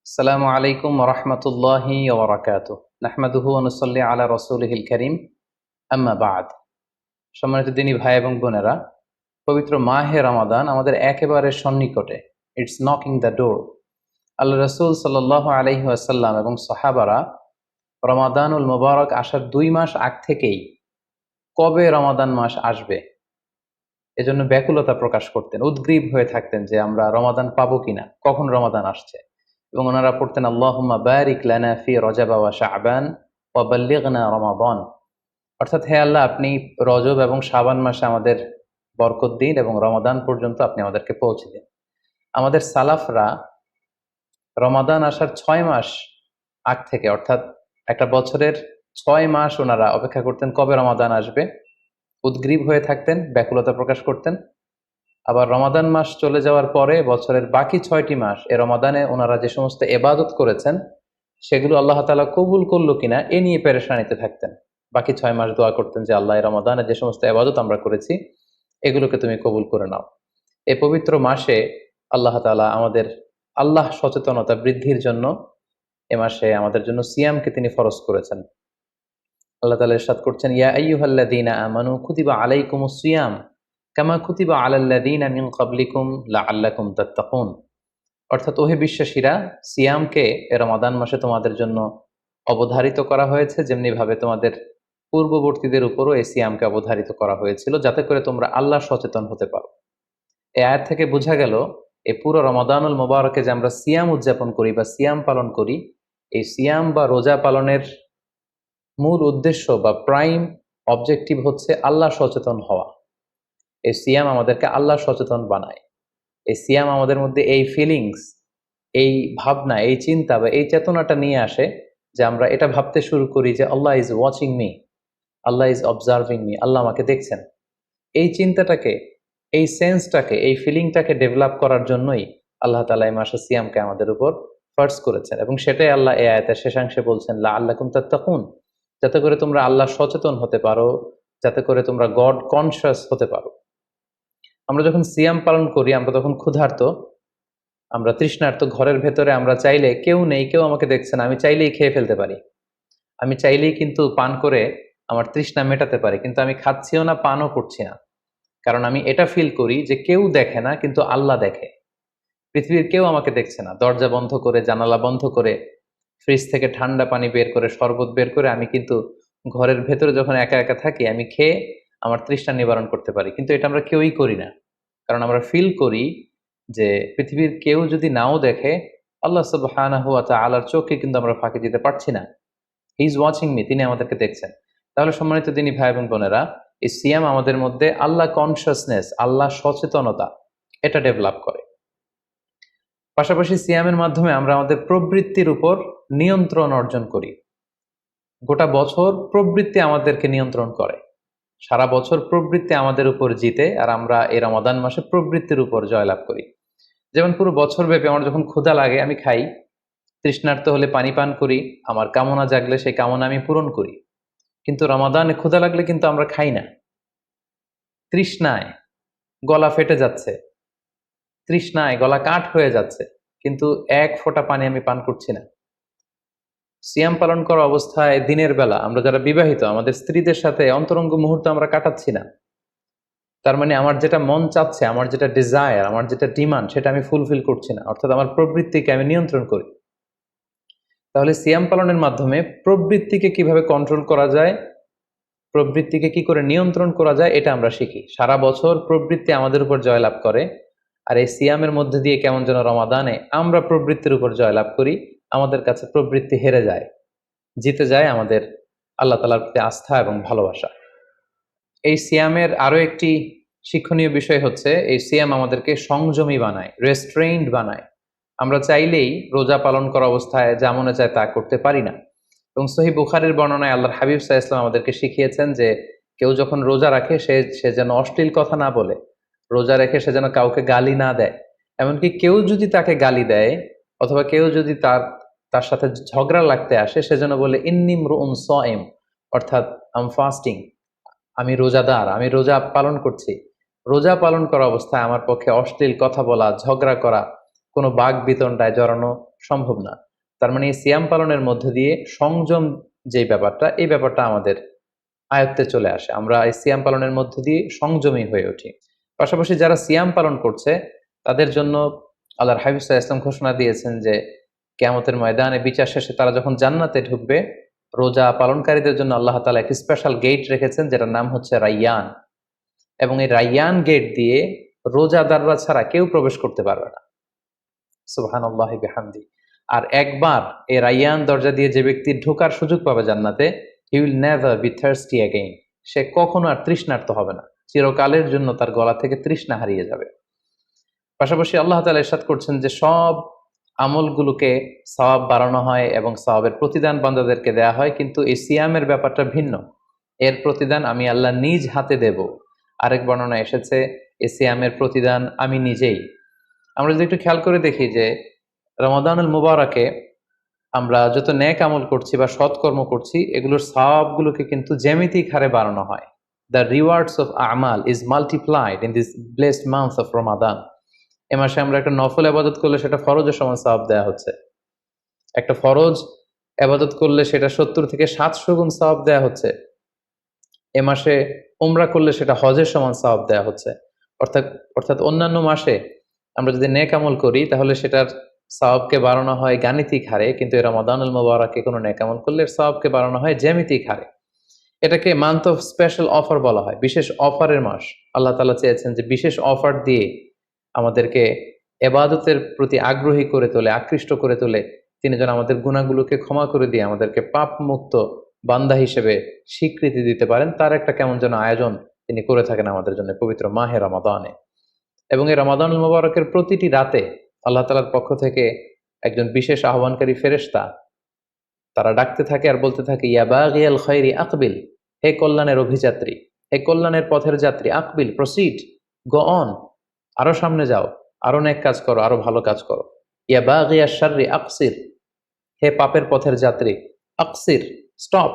আসসালামু আলাইকুম রহমতুল্লাহি ওবরাকাতু নাহমাদুহু ওয়া নুসাল্লি আলা রাসূলিহিল কারীম আম্মা বা'দ। সম্মানিত দিনী ভাই এবং বোনেরা, পবিত্র মাহে রমাদান আমাদের একেবারে সন্নিকটে। It's knocking the door. Allah রাসূল সাল্লাল্লাহু আলাইহি ওয়াসাল্লাম এবং সাহাবারা রমাদানুল মুবারক আসার 2 মাস আগ থেকেই কবে রমাদান মাস আসবে এজন্য ব্যাকুলতা প্রকাশ করতেন, উদ্গ্রীব হয়ে থাকতেন যে আমরা রমাদান পাবো কিনা, কখন রমাদান আসছে। এবং ওনারা পড়তেন আল্লাহুম্মা বারিক লানা ফি রজব ওয়া শাবান ওয়া বাল্লিগনা রমাদান। অর্থাৎ হে আল্লাহ, আপনি রজব এবং শাবান মাসে আমাদের বরকত দিন এবং রমাদান পর্যন্ত আপনি আমাদেরকে পৌঁছে দিন। আমাদের সালাফরা রমাদান আসার 6 মাস আগ থেকে, অর্থাৎ একটা বছরের 6 মাস ওনারা অপেক্ষা করতেন কবে রমাদান আসবে, উদ্গ্রীব হয়ে থাকতেন, ব্যাকুলতা প্রকাশ করতেন। আবার রমাদান মাস চলে যাওয়ার পরে বছরের বাকি 6টি মাস এ রমাদানে ওনারা যে সমস্ত এবাদত করেছেন সেগুলো আল্লাহ তাআলা কবুল করলো কিনা এ নিয়ে পেরেশানিতে থাকতেন। বাকি 6 মাস দোয়া করতেন যে আল্লাহ, রমাদানে যে সমস্ত এবাদত আমরা করেছি এগুলোকে তুমি কবুল করে নাও। এই পবিত্র মাসে আল্লাহ তাআলা আমাদের আল্লাহ সচেতনতা বৃদ্ধির জন্য এ মাসে আমাদের জন্য সিয়ামকে তিনি ফরজ করেছেন। আল্লাহ তাআলা ইরশাদ করছেন, ইয়া আইয়ুহাল্লাযীনা আমানু কুতিবা আলাইকুমুস সিয়াম কামা কুতিবা আলাল্লাযীনা মিন ক্বাবলিকুম লাআল্লাকুম তাত্তাকুন। অর্থাৎ ওহে বিশ্বাসীরা, সিয়ামকে রমাদান মাসে তোমাদের জন্য অবধারিত করা হয়েছে, যেমনি ভাবে তোমাদের পূর্ববর্তীদের উপরও এই সিয়ামকে অবধারিত করা হয়েছিল, যাতে করে তোমরা আল্লাহ সচেতন হতে পারো। এই আয়াত থেকে বোঝা গেল এই পুরো রমাদানুল মুবারকে যে আমরা সিয়াম উদযাপন করি বা সিয়াম পালন করি, এই সিয়াম বা রোজা পালনের মূল উদ্দেশ্য বা প্রাইম অবজেক্টিভ হচ্ছে আল্লাহ সচেতন হওয়া। এই সিয়াম আমাদেরকে আল্লাহ সচেতন বানায়। এই সিয়াম আমাদের মধ্যে এই ফিলিংস, এই ভাবনা, এই চিন্তা বা এই চেতনাটা নিয়ে আসে যে আমরা এটা ভাবতে শুরু করি যে Allah is watching me, Allah is observing me, Allah আমাকে দেখছেন। এই চিন্তাটাকে, এই সেন্সটাকে, এই ফিলিংটাকে ডেভেলপ করার জন্যই আল্লাহ তাআলা এই মাসে সিয়ামকে আমাদের উপর ফার্জ করেছেন, এবং সেটাই আল্লাহ এই আয়াতের শেষাংশে বলছেন লাআল্লাকুম তাত্তাকুন, যাতে করে তোমরা আল্লাহ সচেতন হতে পারো, যাতে করে তোমরা গড কনশাস হতে পারো। আমরা যখন সিয়াম পালন করি আমরা তখন ক্ষুধার্ত, আমরা তৃষ্ণার্ত, ঘরের ভেতরে আমরা চাইলে কেউ নেই, কেউ আমাকে দেখছে না, আমি চাইলেই খেয়ে ফেলতে পারি, আমি চাইলেই কিন্তু পান করে আমার তৃষ্ণা মেটাতে পারি, কিন্তু আমি খাচ্ছিও না, পানও করছি না। কারণ আমি এটা ফিল করি যে কেউ দেখে না কিন্তু আল্লাহ দেখে। পৃথিবীর কেউ আমাকে দেখছে না, দরজা বন্ধ করে, জানালা বন্ধ করে, ফ্রিজ থেকে ঠান্ডা পানি বের করে, শরবত বের করে আমি কিন্তু ঘরের ভেতরে যখন একা একা থাকি আমি খেয়ে আমার তৃষ্ণা নিবারণ করতে পারি। কিন্তু এটা আমরা কেউই করি না, কারণ আমরা ফিল করি যে পৃথিবীর কেউ যদি নাও দেখে, আল্লাহ সুবহানাহু ওয়া তাআলার চোখে কিন্তু আমরা ফাঁকি দিতে পারছি না। হি ইজ ওয়াচিং মি, তিনি আমাদেরকে দেখছেন। তাহলে সম্মানিত দিনী ভাই এবং বোনেরা, এই সিয়াম আমাদের মধ্যে আল্লাহ কনসিয়াসনেস, আল্লাহ সচেতনতা এটা ডেভেলপ করে। পাশাপাশি সিয়ামের মাধ্যমে আমরা আমাদের প্রবৃত্তির উপর নিয়ন্ত্রণ অর্জন করি। গোটা বছর প্রবৃত্তি আমাদেরকে নিয়ন্ত্রণ করে, সারা বছর প্রবৃত্তি আমাদের উপর জিতে, আর আমরা এই রমাদান মাসে প্রবৃত্তির উপর জয়লাভ করি। যেমন পুরো বছর ব্যাপী আমার যখন ক্ষুধা লাগে আমি খাই, তৃষ্ণার্ত হলে পানি পান করি, আমার কামনা জাগলে সেই কামনা আমি পূরণ করি। কিন্তু রমাদানে ক্ষুধা লাগলে কিন্তু আমরা খাই না। তৃষ্ণায় গলা ফেটে যাচ্ছে, তৃষ্ণায় গলা কাঠ হয়ে যাচ্ছে, কিন্তু এক ফোঁটা পানি আমি পান করছি না। সিয়াম পালন করা অবস্থায় দিনের বেলা আমরা যারা বিবাহিত, আমাদের স্ত্রীদের সাথে অন্তরঙ্গ মুহূর্ত আমরা কাটাচ্ছি না। তার মানে আমার যেটা মন চাচ্ছে, আমার যেটা ডিজায়ার, আমার যেটা ডিমান্ড, সেটা আমি ফুলফিল করছি না, অর্থাৎ আমার প্রবৃত্তিকে আমি নিয়ন্ত্রণ করি। তাহলে সিয়াম পালনের মাধ্যমে প্রবৃত্তিকে কিভাবে কন্ট্রোল করা যায়, প্রবৃত্তিকে কি করে নিয়ন্ত্রণ করা যায়, এটা আমরা শিখি। সারা বছর প্রবৃত্তি আমাদের উপর জয়লাভ করে, আর এই সিয়ামের মধ্যে দিয়ে কেমন যেন রমাদানে আমরা প্রবৃত্তির উপর জয়লাভ করি, আমাদের কাছে প্রবৃত্তি হেরে যায়, জিতে যায় আমাদের আল্লাহ তাআলার প্রতি আস্থা এবং ভালোবাসা। এই সিয়ামের আরো একটি শিক্ষণীয় বিষয় হচ্ছে, এই সিয়াম আমাদেরকে সংযমী বানায়, রেস্ট্রেইনড বানায়। আমরা চাইলেই রোজা পালন করা অবস্থায় যা মনে চায় তা করতে পারি না। এবং সহিহ বুখারীর বর্ণনায় আল্লাহর হাবিব সাল্লাল্লাহু আলাইহি ওয়াসাল্লাম আমাদেরকে শিখিয়েছেন যে কেউ যখন রোজা রাখে সে যেন অশ্লীল কথা না বলে, রোজা রেখে সে যেন কাউকে গালি না দেয়। এমনকি কেউ যদি তাকে গালি দেয় অথবা কেউ যদি তার সাথে ঝগড়া লাগতে আসে, সে যেন বলে ইন্নী ইমরুউন সাইম, অর্থাৎ আই এম ফাস্টিং, আমি রোজাদার, আমি রোজা পালন করছি। রোজা পালন করা অবস্থায় আমার পক্ষে অশ্লীল কথা বলা, ঝগড়া করা কোনো বাক বিতণ্ডায় জড়ানো সম্ভব না। তার মানে এই সিয়াম পালনের মধ্য দিয়ে সংযম যে ব্যাপারটা, এই ব্যাপারটা আমাদের আয়ত্তে চলে আসে। আমরা এই সিয়াম পালনের মধ্য দিয়ে সংযমী হয়ে উঠি। পাশাপাশি যারা সিয়াম পালন করছে তাদের জন্য আল্লাহর হাবিব সাল্লাল্লাহু আলাইহি ওয়াসাল্লাম ঘোষণা দিয়েছেন যে কিয়ামতের ময়দানে বিচার শেষে তারা যখন জান্নাতে ঢুকবে, রোজা পালনকারীদের জন্য আল্লাহ তাআলা একটি স্পেশাল গেট রেখেছেন যেটার নাম হচ্ছে রাইয়ান। এবং এই রাইয়ান গেট দিয়ে রোজাদাররা ছাড়া কেউ প্রবেশ করতে পারবে না। সুবহানাল্লাহি বিহামদি। আর একবার এই রাইয়ান দরজা দিয়ে যে ব্যক্তি ঢোকার সুযোগ পাবে জান্নাতে, he will never be thirsty again. সে কখনো আর তৃষ্ণার্ত হবে না, চিরকালের জন্য তার গলা থেকে তৃষ্ণা হারিয়ে যাবে। পাশাপাশি আল্লাহ তাআলা ইরশাদ করছেন যে সব আমলগুলোকে সওয়াব বাড়ানো হয় এবং সওয়াবের প্রতিদান বান্দাদেরকে দেয়া হয়, কিন্তু এই সিয়ামের ব্যাপারটা ভিন্ন। এর প্রতিদান আমি আল্লাহ নিজ হাতে দেব। আরেক বর্ণনা এসেছে এই সিয়ামের প্রতিদান আমি নিজেই। আমরা যদি একটু খেয়াল করে দেখি যে রমাদানুল মুবারাকে আমরা যত নেক আমল করছি বা সৎকর্ম করছি, এগুলোর সওয়াবগুলোকে কিন্তু জ্যামিতিক হারে বাড়ানো হয়। দ্য রিওয়ার্ডস অফ আমাল is multiplied in this blessed month of Ramadan. এ মাসে আমরা একটা নফল আবাদত করলে সেটা ফরজের সমান সওয়াব দেওয়া হচ্ছে। একটা ফরজ আবাদত করলে সেটা 70 থেকে 700 গুণ সওয়াব দেওয়া হচ্ছে। এ মাসে উমরা করলে সেটা হজের সমান সওয়াব দেওয়া হচ্ছে। অর্থাৎ অর্থাৎ অন্যান্য মাসে আমরা যদি নেক আমল করি তাহলে সেটার সওয়াবকে বাড়ানো হয় গাণিতিক হারে, কিন্তু এই রমাদানুল মুবারাকে কোনো নেক আমল করলে এর সওয়াবকে বাড়ানো হয় জ্যামিতিক হারে। এটাকে মান্থ অফ স্পেশাল অফার বলা হয়, বিশেষ অফারের মাস। আল্লাহ তাআলা চেয়েছেন যে বিশেষ অফার দিয়ে আমাদেরকে ইবাদতের প্রতি আগ্রহী করে তোলে, আকৃষ্ট করে তোলে। তিনি যেন আমাদের গুনাহগুলোকে ক্ষমা করে দিয়ে আমাদেরকে পাপ মুক্ত বান্দা হিসেবে স্বীকৃতি দিতে পারেন, তার একটা কেমন যেন আয়োজন তিনি করে থাকেন আমাদের জন্য পবিত্র মাহে রমাদানে। এবং এই রমাদানুল মুবারকের প্রতিটি রাতে আল্লাহ তাআলার পক্ষ থেকে একজন বিশেষ আহ্বানকারী ফেরেশতা তারা ডাকতে থাকে আর বলতে থাকে, ইয়া বাগিয়াল খায়রি আকবিল, হে কল্যাণের অভিযাত্রী, হে কল্যাণের পথের যাত্রী, আকবিল, প্রসিড, গো অন, আরো সামনে যাও, আরো নেক কাজ করো, আরো ভালো কাজ করো। ইয়া বাগিয়াশ শাররি আকসির, হে পাপের পথের যাত্রী, আকসির, স্টপ,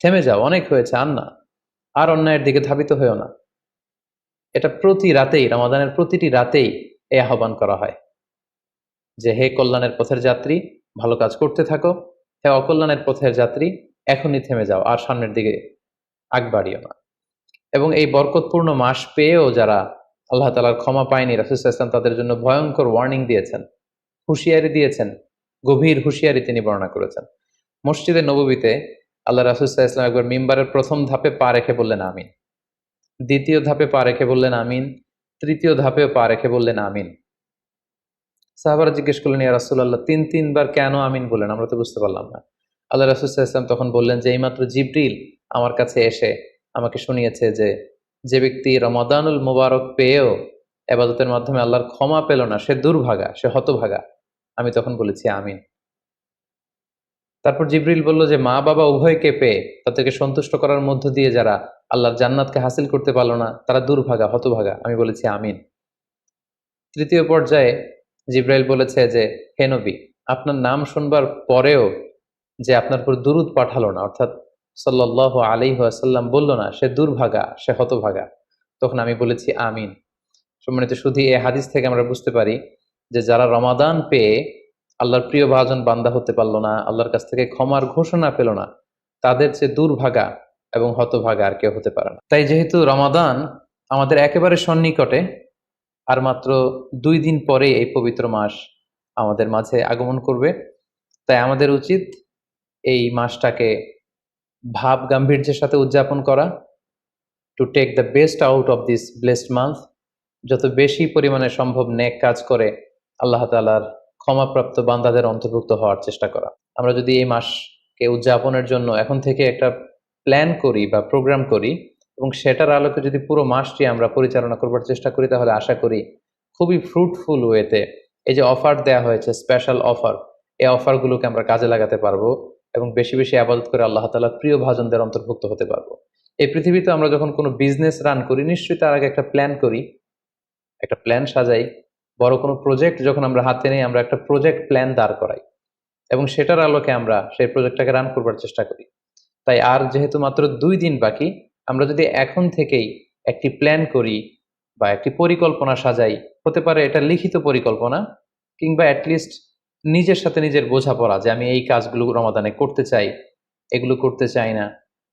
থেমে যাও, অনেক হয়েছে, আর না, আর অন্যায়ের দিকে ধাবিত হয়েও না। এটা প্রতি রাতেই, রমাদানের প্রতিটি রাতেই এই আহ্বান করা হয় যে হে কল্যাণের পথের যাত্রী, ভালো কাজ করতে থাকো, হে অকল্যাণের পথের যাত্রী, এখনই থেমে যাও, আর সামনের দিকে আগ বাড়িও না। এবং এই বরকতপূর্ণ মাস পেয়েও যারা আল্লাহ তাআলার ক্ষমা পায়নি, রাসূল সাল্লাল্লাহু আলাইহি ওয়াসাল্লাম তাদের জন্য ভয়ঙ্কর ওয়ার্নিং দিয়েছেন, হুঁশিয়ারি দিয়েছেন, গভীর হুঁশিয়ারি তিনি বর্ণনা করেছেন। মসজিদে নববীতে আল্লাহ রাসূল সাল্লাল্লাহু আলাইহি ওয়াসাল্লাম একবার মিম্বারের প্রথম ধাপে পা রেখে বললেন আমিন, দ্বিতীয় ধাপে পা রেখে বললেন আমিন, তৃতীয় ধাপেও পা রেখে বললেন আমিন। সাহাবারা জিজ্ঞেস করলেন, ইয়া রাসূলুল্লাহ, তিনবার কেন আমিন বললেন? আমরা তো বুঝতে পারলাম না। আল্লাহ রাসূল সাল্লাল্লাহু আলাইহি ওয়াসাল্লাম তখন বললেন যে এইমাত্র জিবরিল আমার কাছে এসে আমাকে শুনিয়েছে যে যে ব্যক্তি রমাদানুল মুবারক পেয়েও ইবাদতের মাধ্যমে আল্লাহর ক্ষমা পেল না, সে দুর্ভাগা, সে হতভাগা। আমি তখন বলেছি আমিন। তারপর জিবরিল বলল যে মা বাবা উভয়কে পেয়ে তাদেরকে সন্তুষ্ট করার মধ্য দিয়ে যারা আল্লাহর জান্নাতকে হাসিল করতে পারলো না, তারা দুর্ভাগা, হতভাগা। আমি বলেছি আমিন। তৃতীয় পর্যায়ে জিব্রাইল বলেছে যে হে নবী, আপনার নাম শুনবার পরেও যে আপনার উপর দুরূদ পাঠালো না, অর্থাৎ সাল্লাল্লাহু আলাইহি ওয়াসাল্লাম বলল না, সে দুর্ভাগা, সে হতভাগা। তখন আমি বলেছি আমিন। সম্মানিত শুধু এই হাদিস থেকে আমরা বুঝতে পারি যে যারা রমাদান পেয়ে আল্লাহর প্রিয় ভাজন বান্দা হতে পারলো না, আল্লাহর কাছ থেকে ক্ষমার ঘোষণা পেল না, তাদের চেয়ে দুর্ভাগা এবং হতভাগা আর কেউ হতে পারে না। তাই যেহেতু রমাদান আমাদের একেবারে সন্নিকটে, আর মাত্র 2 দিন পরে এই পবিত্র মাস আমাদের মাঝে আগমন করবে, তাই আমাদের উচিত এই মাসটাকে ভাব গাম্ভীর্যের সাথে উদযাপন করা, to take the best out of this blessed month, যত বেশি পরিমাণে সম্ভব নেক কাজ করে আল্লাহ তাআলার ক্ষমাপ্রাপ্ত বান্দাদের অন্তর্ভুক্ত হওয়ার চেষ্টা করা। আমরা যদি এই মাসকে উদযাপনের জন্য এখন থেকে একটা প্ল্যান করি বা প্রোগ্রাম করি এবং সেটার আলোকে যদি পুরো মাসটি আমরা পরিচালনা করবার চেষ্টা করি, তাহলে আশা করি খুবই ফ্রুটফুল ওয়েতে এই যে অফার দেয়া হয়েছে, স্পেশাল অফার, এই অফারগুলোকে আমরা কাজে লাগাতে পারবো এবং বেশি বেশি আবাদত করে আল্লাহ তাআলার প্রিয় ভাজনদের অন্তর্ভুক্ত হতে পারবো। এই পৃথিবীতে আমরা যখন কোনো বিজনেস রান করি, নিশ্চয়ই তার আগে একটা প্ল্যান করি, একটা প্ল্যান সাজাই। বড় কোনো প্রজেক্ট যখন আমরা হাতে নেই, আমরা একটা প্রজেক্ট প্ল্যান দাঁড় করাই এবং সেটার আলোকে আমরা সেই প্রজেক্টটাকে রান করবার চেষ্টা করি। তাই আর যেহেতু মাত্র 2 দিন বাকি, আমরা যদি এখন থেকেই একটি প্ল্যান করি বা একটি পরিকল্পনা সাজাই, হতে পারে এটা লিখিত পরিকল্পনা, কিংবা অ্যাটলিস্ট নিজের সাথে নিজের বোঝাপড়া যে আমি এই কাজগুলো রমাদানে করতে চাই, এগুলো করতে চাই না,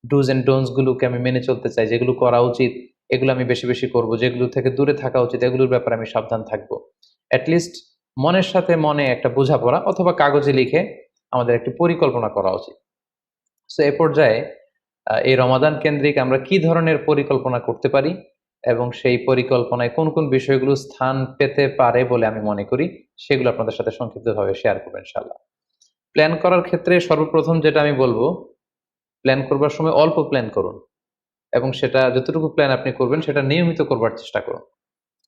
ডুজ অ্যান্ড ডোন্টস গুলোকে আমি মেনে চলতে চাই, যেগুলো করা উচিত এগুলো আমি বেশি বেশি করব, যেগুলো থেকে দূরে থাকা উচিত এগুলোর ব্যাপারে আমি সাবধান থাকবো। অ্যাটলিস্ট মনের সাথে মনে একটা বোঝাপড়া অথবা কাগজে লিখে আমাদের একটি পরিকল্পনা করা উচিত। সো এ পর্যায়ে এই রমাদান কেন্দ্রিক আমরা কি ধরনের পরিকল্পনা করতে পারি এবং সেই পরিকল্পনায় কোন কোন বিষয়গুলো স্থান পেতে পারে বলে আমি মনে করি, সেগুলো আপনাদের সাথে সংক্ষিপ্তভাবে শেয়ার করবো ইনশাআল্লাহ। প্ল্যান করার ক্ষেত্রে সর্বপ্রথম যেটা আমি বলবো, প্ল্যান করবার সময় অল্প প্ল্যান করুন এবং সেটা যতটুকু প্ল্যান আপনি করবেন সেটা নিয়মিত করবার চেষ্টা করুন।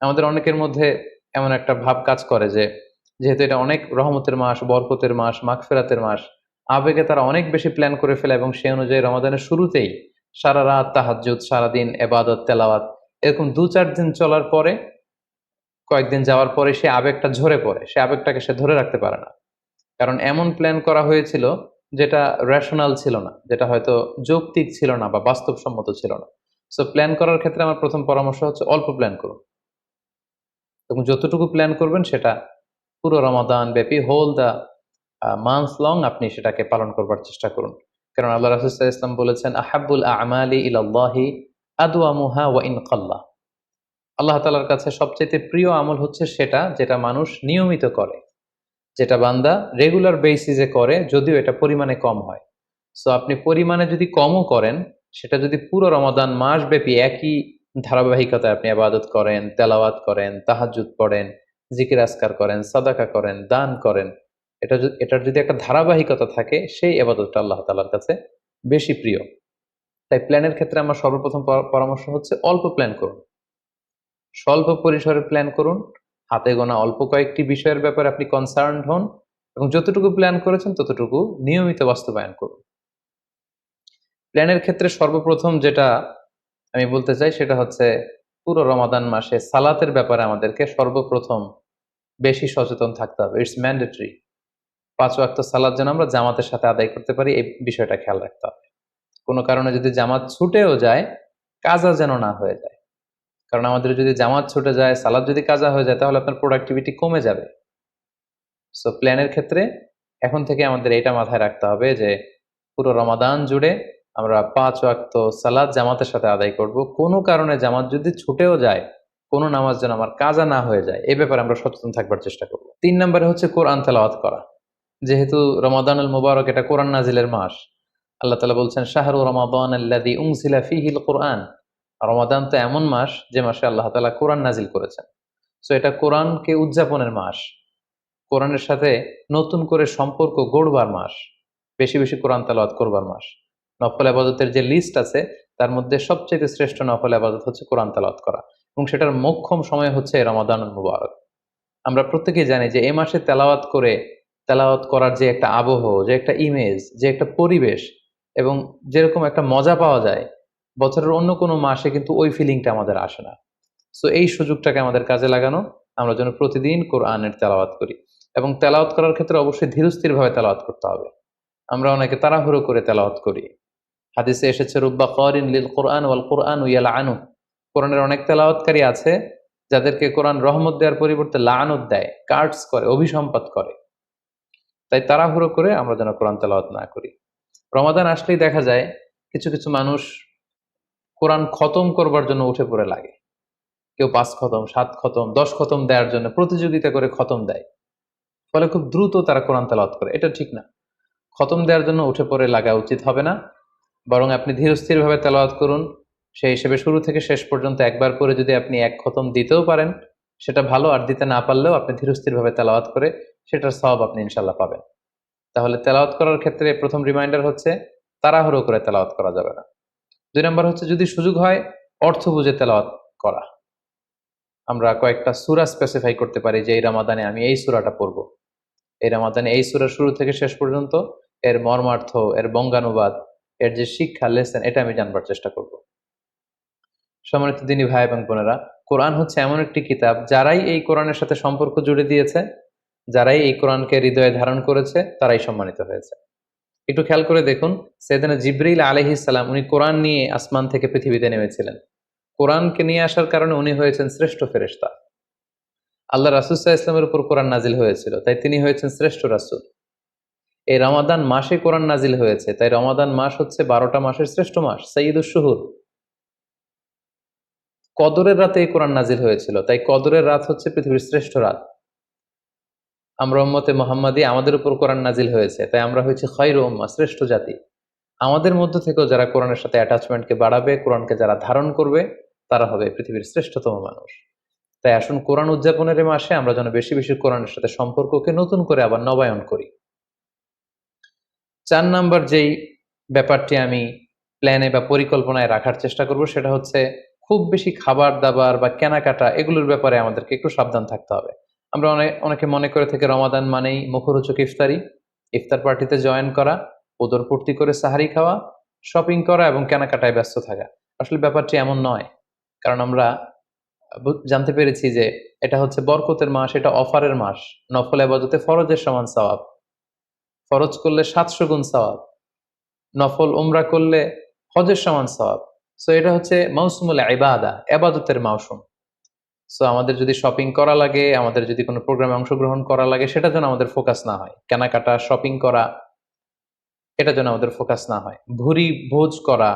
আমাদের অনেকের মধ্যে এমন একটা ভাব কাজ করে যে যেহেতু এটা অনেক রহমতের মাস, বরকতের মাস, মাগফিরাতের মাস, আবেগে তারা অনেক বেশি প্ল্যান করে ফেলে এবং সেই অনুযায়ী রমাদানের শুরুতেই সারা রাত তাহাজ্জুদ, সারাদিন এবাদত তেলাওয়াত, এরকম ২-৪ দিন চলার পরে, কয়েকদিন যাওয়ার পরে সে আবেগটা ঝরে পড়ে, সে আবেগটাকে সে ধরে রাখতে পারে না। কারণ এমন প্ল্যান করা হয়েছিল যেটা রেশনাল ছিল না, যেটা হয়তো যৌক্তিক ছিল না বা বাস্তবসম্মত ছিল না। সো প্ল্যান করার ক্ষেত্রে আমার প্রথম পরামর্শ হচ্ছে অল্প প্ল্যান করুন এবং যতটুকু প্ল্যান করবেন সেটা পুরো রমাদান ব্যাপী হোল দ্য মান্থ লং আপনি সেটাকে পালন করবার চেষ্টা করুন। কারণ আল্লাহ রাসূল সাল্লাল্লাহু আলাইহি ওয়াসাল্লাম বলেছেন, আহাব্বুল আমালি ইলাল্লাহি আদওয়ামুহা ওয়া ইন কাল্লা। আল্লাহ তাআলার কাছে সবচেয়ে প্রিয় আমল হচ্ছে সেটা যেটা মানুষ নিয়মিত করে, যেটা বান্দা রেগুলার বেসিসে করে, যদিও এটা পরিমাণে কম হয়। সো আপনি পরিমাণে যদি কমও করেন, সেটা যদি পুরো রমাদান মাস ব্যাপী একই ধারাবাহিকতায় আপনি ইবাদত করেন, তেলাওয়াত করেন, তাহাজ্জুদ পড়েন, জিকির আজকার করেন, সাদাকা করেন, দান করেন, এটার যদি একটা ধারাবাহিকতা থাকে, সেই ইবাদতটা আল্লাহ তাআলার কাছে বেশি প্রিয়। তাই প্ল্যানের ক্ষেত্রে আমার সর্বপ্রথম পরামর্শ হচ্ছে অল্প প্ল্যান করুন, স্বল্প পরিসরে প্ল্যান করুন, হাতে গোনা অল্প কয়েকটি বিষয়ের ব্যাপারে আপনি কনসার্নড হন এবং যতটুকু প্ল্যান করেছেন ততটুকু নিয়মিত বাস্তবায়ন করুন। প্ল্যানের ক্ষেত্রে সর্বপ্রথম যেটা আমি বলতে চাই সেটা হচ্ছে পুরো রমাদান মাসে সালাতের ব্যাপারে আমাদেরকে সর্বপ্রথম বেশি সচেতন থাকতে হবে। It's mandatory. ৫ ওয়াক্ত সালাত যেন আমরা জামাতের সাথে আদায় করতে পারি, এই বিষয়টা খেয়াল রাখতে হবে। কোনো কারণে যদি জামাত ছুটেও যায়, কাজা যেন না হয়ে যায়। কারণ আমাদের যদি জামাত ছুটে যায়, সালাত যদি কাজা হয়ে যায়, তাহলে আপনার প্রোডাক্টিভিটি কমে যাবে। সো প্ল্যানের ক্ষেত্রে এখন থেকে আমাদের এটা মাথায় রাখতে হবে যে পুরো রমাদান জুড়ে আমরা ৫ ওয়াক্ত সালাত জামাতের সাথে আদায় করব। কোনো কারণে জামাত যদি ছুটেও যায়, কোনো নামাজ যেন আমার কাজা না হয়ে যায়, এই ব্যাপারে আমরা সচেতন থাকবার চেষ্টা করব। ৩ নম্বরে হচ্ছে কোরআন তেলাওয়াত করা। যেহেতু রমাদানুল মুবারক এটা কোরআন নাজিলের মাস, আল্লাহ তাআলা বলছেন শাহরু রমাদান আল্লাযী উনজিলা ফীহিল কুরআন। রমাদান তো এমন মাস যে মাসে আল্লাহ তাআলা কোরআন নাজিল করেছেন। সো এটা কোরআনকে উদযাপনের মাস, কোরআনের সাথে নতুন করে সম্পর্ক গড়বার মাস, বেশি বেশি কোরআন তেলাওয়াত করবার মাস। নফল ইবাদতের যে লিস্ট আছে তার মধ্যে সবচেয়ে শ্রেষ্ঠ নফল ইবাদত হচ্ছে কোরআন তেলাওয়াত করা এবং সেটার মোক্ষম সময় হচ্ছে রমাদানুল মুবারক। আমরা প্রত্যেকেই জানি যে এই মাসে তেলাওয়াত করে, তেলাওয়াত করার যে একটা আবহ, যে একটা ইমেজ, যে একটা পরিবেশ এবং যেরকম একটা মজা পাওয়া যায়, বছরের অন্য কোনো মাসে কিন্তু ওই ফিলিংটা আমাদের আসে না। সো এই সুযোগটাকে আমাদের কাজে লাগানো, আমরা যেন প্রতিদিন কোরআনের তেলাওয়াত করি এবং তেলাওয়াত করার ক্ষেত্রে অবশ্যই ধীরস্থিরভাবে তেলাওয়াত করতে হবে। আমরা অনেকে তাড়াহুড়ো করে তেলাওয়াত করি। হাদিসে এসেছে রুব্বা কারিন লিল কোরআন ওয়াল কোরআন ইয়ালআনু। কোরআনের অনেক তেলাওয়াতকারী আছে যাদেরকে কোরআন রহমত দেওয়ার পরিবর্তে লানত দেয়, কার্ডস করে, অভিসম্পাত করে। তাই তাড়াহুড়ো করে আমরা যেন কোরআন তেলাওয়াত না করি। রমাদান আসলেই দেখা যায় কিছু কিছু মানুষ কোরআন খতম করবার জন্য উঠে পড়ে লাগে। কেউ ৫ খতম, ৭ খতম, ১০ খতম দেওয়ার জন্য প্রতিযোগিতা করে খতম দেয়। ফলে খুব দ্রুত তারা কোরআন তেলাওয়াত করে। এটা ঠিক না। খতম দেওয়ার জন্য উঠে পড়ে লাগা উচিত হবে না। বরং আপনি ধীরস্থিরভাবে তেলাওয়াত করুন। সেই হিসেবে শুরু থেকে শেষ পর্যন্ত একবার করে যদি আপনি ১ খতম দিতেও পারেন, সেটা ভালো। আর দিতে না পারলেও আপনি ধীরস্থিরভাবে তেলাওয়াত করে সেটার সওয়াব আপনি ইনশাআল্লাহ পাবেন। তাহলে তেলাওয়াত করার ক্ষেত্রে প্রথম রিমাইন্ডার হচ্ছে তাড়াহুড়ো করে তেলাওয়াত করা যাবে না। ২ নাম্বার হচ্ছে যদি সুযোগ হয় অর্থ বুঝে তেলাওয়াত করা। আমরা কয়েকটা সূরা স্পেসিফাই করতে পারি যে এই রমাদানে আমি এই সূরাটা পড়ব। এই রমাদানে এই সূরার শুরু থেকে শেষ পর্যন্ত এর মর্মার্থ, এর বঙ্গানুবাদ, এর যে শিক্ষা লেসন, এটা আমি জানবার চেষ্টা করব। সম্মানিত দিনী ভাই এবং বোনেরা, কোরআন হচ্ছে এমন একটি কিতাব, যারাই এই কোরআনের সাথে সম্পর্ক জুড়ে দিয়েছে, যারাই এই কোরআনকে হৃদয়ে ধারণ করেছে, তারাই সম্মানিত হয়েছে। একটু খেয়াল করে দেখুন, সাইয়েদনা জিবরিল আলাইহিস সালাম উনি কোরআন নিয়ে আসমান থেকে পৃথিবীতে নেমেছিলেন। কোরআনকে নিয়ে আসার কারণে উনি হয়েছেন শ্রেষ্ঠ ফেরেশতা। আল্লাহ রাসূল সাল্লাল্লাহু আলাইহি ওয়াসাল্লামের উপর কোরআন নাজিল হয়েছিল, তাই তিনি হয়েছেন শ্রেষ্ঠ রাসূল। এই রমাদান মাসে কোরআন নাজিল হয়েছে, তাই রমাদান মাস হচ্ছে 12টা মাসের শ্রেষ্ঠ মাস, সাইয়্যিদুশ শুহুর। কদরের রাতে এই কোরআন নাজিল হয়েছিল, তাই কদরের রাত হচ্ছে পৃথিবীর শ্রেষ্ঠ রাত। আমরা উম্মতে মুহাম্মাদি, আমাদের উপর কোরআন নাজিল হয়েছে, তাই আমরা হয়েছি খায়রু উম্মাহ, শ্রেষ্ঠ জাতি। আমাদের মধ্য থেকেও যারা কোরআনের সাথে অ্যাটাচমেন্টকে বাড়াবে, কোরআনকে যারা ধারণ করবে, তারা হবে পৃথিবীর শ্রেষ্ঠতম মানুষ। তাই আসুন কোরআন উদযাপনের এই মাসে আমরা যেন বেশি বেশি কোরআনের সাথে সম্পর্ককে নতুন করে আবার নবায়ন করি। 4 নাম্বার যেই ব্যাপারটি আমি প্ল্যানে বা পরিকল্পনায় রাখার চেষ্টা করব, সেটা হচ্ছে খুব বেশি খাবার দাবার বা কেনাকাটা এগুলোর ব্যাপারে আমাদেরকে একটু সাবধান থাকতে হবে। আমরা অনেকে মনে করে থাকি রমাদান মানেই মুখরোচক ইফতারি, ইফতার পার্টিতে জয়েন করা, উদরপূর্তি করে সাহারি খাওয়া, শপিং করা এবং কেনাকাটায় ব্যস্ত থাকা। আসলে ব্যাপারটি এমন নয়। কারণ আমরা জানতে পেরেছি যে এটা হচ্ছে বরকতের মাস, এটা অফারের মাস। নফল ইবাদতে ফরজের সমান সওয়াব। ফরজ করলে 700 গুণ সওয়াব, নফল উমরা করলে হজের সমান সওয়াব। সো এটা হচ্ছে মৌসুমুল ইবাদা, ইবাদতের মৌসুম। সো আমাদের যদি শপিং করা লাগে, আমাদের যদি কোনো প্রোগ্রামে অংশগ্রহণ করা লাগে, সেটা যেন আমাদের ফোকাস না হয়। কেনাকাটা, শপিং করা, এটা যেন আমাদের ফোকাস না হয়। ভুরি ভোজ করা,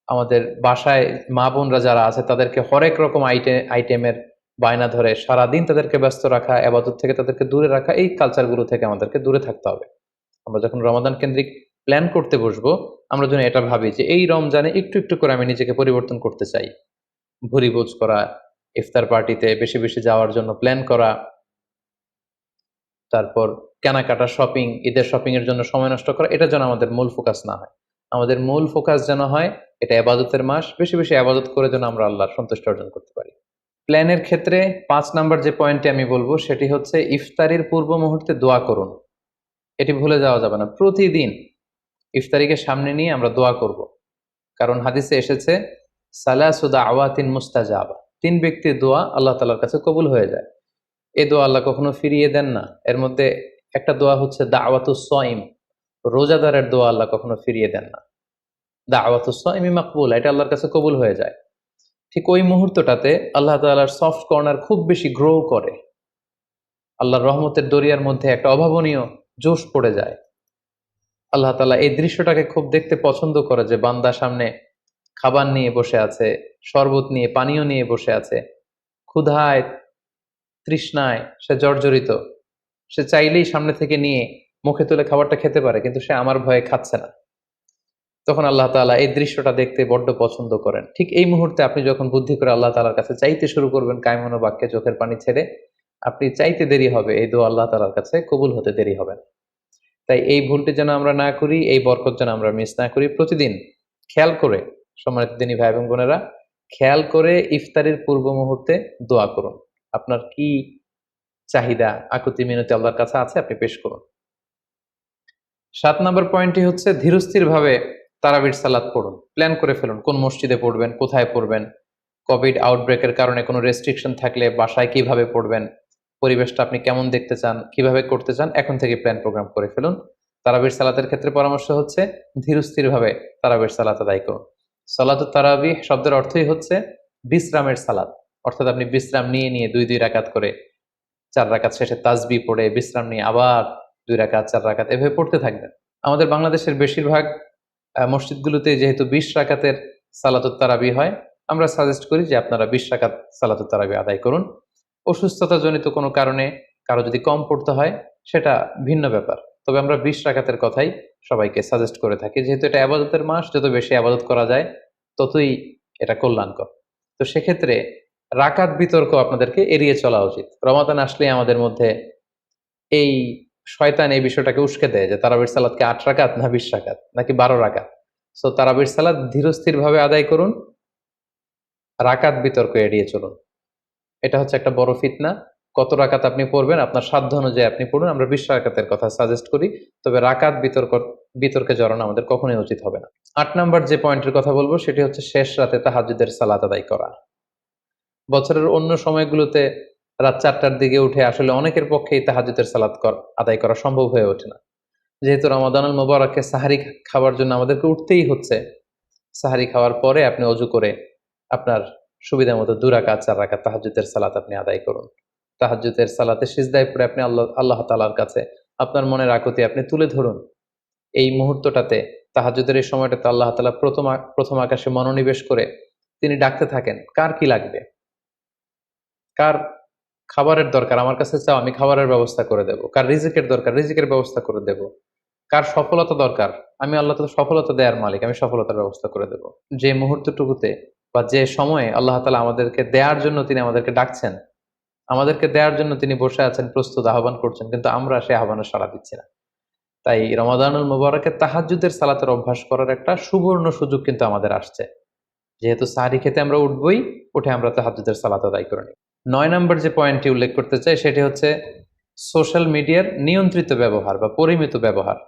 আমাদের বাসায় মা বোনরা যারা আছে তাদেরকে হরেক রকম আইটেমের বায়না ধরে সারাদিন তাদেরকে ব্যস্ত রাখা, ইবাদত থেকে তাদেরকে দূরে রাখা, এই কালচারগুলো থেকে আমাদেরকে দূরে থাকতে হবে। আমরা যখন রমাদান কেন্দ্রিক প্ল্যান করতে বসবো, আমরা যেন এটা ভাবি যে এই রমজানে একটু একটু করে আমি নিজেকে পরিবর্তন করতে চাই। ভুরিভোজ করা, ইফতার পার্টিতে বেশি বেশি যাওয়ার জন্য প্ল্যান করা, তারপর কেনাকাটা, শপিং, ঈদের শপিং এর জন্য সময় নষ্ট করা, এটা যেন আমাদের মূল ফোকাস না হয়। আমাদের মূল ফোকাস যেন হয় এটা ইবাদতের মাস, বেশি বেশি ইবাদত করে যেন আমরা আল্লাহর সন্তুষ্টি অর্জন করতে পারি। প্ল্যানের ক্ষেত্রে 5 নাম্বার যে পয়েন্টটি আমি বলবো সেটি হচ্ছে ইফতারির পূর্ব মুহূর্তে দোয়া করুন। এটি ভুলে যাওয়া যাবে না। প্রতিদিন ইফতারিকে সামনে নিয়ে আমরা দোয়া করব। কারণ হাদিসে এসেছে সালাসু দাওয়াতিন মুস্তাজাবা, 3 ব্যক্তির দোয়া আল্লাহ তাআলার কাছে কবুল হয়ে যায়। এই দোয়া আল্লাহ কখনো ফিরিয়ে দেন না। এর মধ্যে একটা দোয়া হচ্ছে দাওয়াতুস সাইম, রোজাদারের দোয়া আল্লাহ কখনো ফিরিয়ে দেন না। দাওয়াতুস সাইমি মাকবুলা, এটা আল্লাহর কাছে কবুল হয়ে যায়। ঠিক ওই মুহূর্তটাতে আল্লাহ তাআলার সফট কর্নার খুব বেশি গ্রো করে। আল্লাহর রহমতের দরিয়ার মধ্যে একটা অভাবনীয় জোশ পড়ে যায়। আল্লাহ তাআলা এই দৃশ্যটাকে খুব দেখতে পছন্দ করে যে বান্দা সামনে খাবার নিয়ে বসে আছে, শরবত নিয়ে, পানীয় নিয়ে বসে আছে, ক্ষুধায় তৃষ্ণায় সে জর্জরিত। সে চাইলেই সামনে থেকে নিয়ে মুখে তুলে খাবারটা খেতে পারে, কিন্তু সে আমার ভয়ে খাচ্ছে না। তখন আল্লাহ তাআলা এই দৃশ্যটা দেখতে বড্ড পছন্দ করেন। ঠিক এই মুহূর্তে আপনি যখন বুদ্ধি করে আল্লাহ তাআলার কাছে চাইতে শুরু করবেন, কায়মনো বাক্যে চোখের পানি ছেড়ে, আপনি চাইতে দেরি হবে, এই দোয়া আল্লাহ তাআলার কাছে কবুল হতে দেরি হবে না। তাই এই ভুলটি যেন আমরা না করি, এই বরকত যেন আমরা মিস না করি। প্রতিদিন খেয়াল করে, সম্মানিত দিনী ভাই এবং বোনেরা, খেয়াল করে ইফতারির পূর্ব মুহূর্তে দোয়া করুন। আপনার কি চাহিদা, আকুতি মিনতি আল্লাহর কাছে আছে, আপনি পেশ করুন। 7 নম্বর পয়েন্টটি হচ্ছে ধীরস্থির ভাবে তারাবির সালাত পড়ুন। প্ল্যান করে ফেলুন কোন মসজিদে পড়বেন, কোথায় পড়বেন, কোভিড আউটব্রেকের কারণে কোনো রেস্ট্রিকশন থাকলে বাসায় কিভাবে পড়বেন, পরিবেশটা আপনি কেমন দেখতে চান, কিভাবে করতে চান, এখন থেকে প্ল্যান প্রোগ্রাম করে ফেলুন। তারাবির সালাতের ক্ষেত্রে পরামর্শ হচ্ছে ধীরস্থির ভাবে তারাবির সালাত আদায় করুন। সালাতুত তারাবিহ শব্দের অর্থই হচ্ছে বিশ্রামের সালাত। অর্থাৎ আপনি বিশ্রাম নিয়ে নিয়ে 2 রাকাত করে, 4 রাকাত শেষে তাসবিহ পড়ে বিশ্রাম নিয়ে আবার 2 রাকাত, 4 রাকাত এভাবে পড়তে থাকবেন। আমাদের বাংলাদেশের বেশিরভাগ মসজিদগুলোতে যেহেতু 20 রাকাতের সালাতুত তারাবি হয়, আমরা সাজেস্ট করি যে আপনারা 20 রাকাত সালাতুত তারাবি আদায় করুন। অসুস্থতাজনিত কোনো কারণে কারো যদি কম পড়তে হয়, সেটা ভিন্ন ব্যাপার। তবে আমরা 20 রাকাতের কথাই সবাইকে সাজেস্ট করে থাকি, যেহেতু এটা ইবাদতের মাস, যত বেশি ইবাদত করা যায় ততই এটা কল্যাণকর। তো সেক্ষেত্রে রাকাত বিতর্ক আপনাদেরকে এড়িয়ে চলা উচিত। রমাদান আসলে আমাদের মধ্যে এই শয়তান এই বিষয়টাকে উস্কে দেয় যে তারাবির সালাত কি 8 রাকাত না 20 রাকাত নাকি 12 রাকাত। সো তারাবির সালাত ধীরস্থির ভাবে আদায় করুন, রাকাত বিতর্ক এড়িয়ে চলুন। এটা হচ্ছে একটা বড় ফিতনা। কত রাকাত আপনি পড়বেন আপনার সাধ্য অনুযায়ী আপনি পড়ুন। আমরা 20 রাকাতের কথা সাজেস্ট করি, তবে রাকাত বিতর্কে জড়ানো আমাদের কখনোই উচিত হবে না। 8 নাম্বার যে পয়েন্টের কথা বলবো সেটি হচ্ছে শেষ রাতে তাহাজ্জুদের সালাত আদায় করা। বছরের অন্য সময়গুলোতে রাত 4টার দিকে উঠে আসলে অনেকের পক্ষেই তাহাজ্জুদের সালাত আদায় করা সম্ভব হয়ে ওঠে না। যেহেতু রমাদানুল মুবারকে সাহারি খাওয়ার জন্য আমাদেরকে উঠতেই হচ্ছে, সাহারি খাওয়ার পরে আপনি অজু করে আপনার সুবিধা মতো 2 রাকাত 4 রাকাত তাহাজ্জুদের সালাত আপনি আদায় করুন। তাহাজ্জুদের সালাতে সিজদায় পড়ে আপনি আল্লাহ তাআলার কাছে আপনার মনের আকুতি আপনি তুলে ধরুন। এই মুহূর্তটাতে, তাহাজ্জুদের এই সময়টাতে আল্লাহ তাআলা প্রথম আকাশে মনোনিবেশ করে তিনি ডাকতে থাকেন, কার কি লাগবে? কার খাবারের দরকার? আমার কাছে চাও, আমি খাবারের ব্যবস্থা করে দেব। কার রিজিকের দরকার? রিজিকের ব্যবস্থা করে দেব। কার সফলতা দরকার? আমি আল্লাহ তাআলা সফলতা দেয়ার মালিক, আমি সফলতার ব্যবস্থা করে দেব। যে মুহূর্তটুকুতে বা যে সময়ে আল্লাহ তাআলা আমাদেরকে দেয়ার জন্য তিনি আমাদেরকে ডাকছেন, আমাদেরকে দেয়ার জন্য তিনি বসে আছেন, প্রস্তুত আহ্বান করছেন, কিন্তু আমরা সেই আহ্বানে সাড়া দিচ্ছি না। তাই রমাদানুল মুবারকে তাহাজ্জুদের সালাতের অভ্যাস করার একটা সুবর্ণ সুযোগ কিন্তু আমাদের আসছে। যেহেতু সাহরি খেতে আমরা উঠবই, উঠে আমরা তাহাজ্জুদের সালাত আদায় করে নিই। 9 নম্বর যে পয়েন্টটি উল্লেখ করতে চাই সেটি হচ্ছে সোশ্যাল মিডিয়ার নিয়ন্ত্রিত ব্যবহার বা পরিমিত ব্যবহার।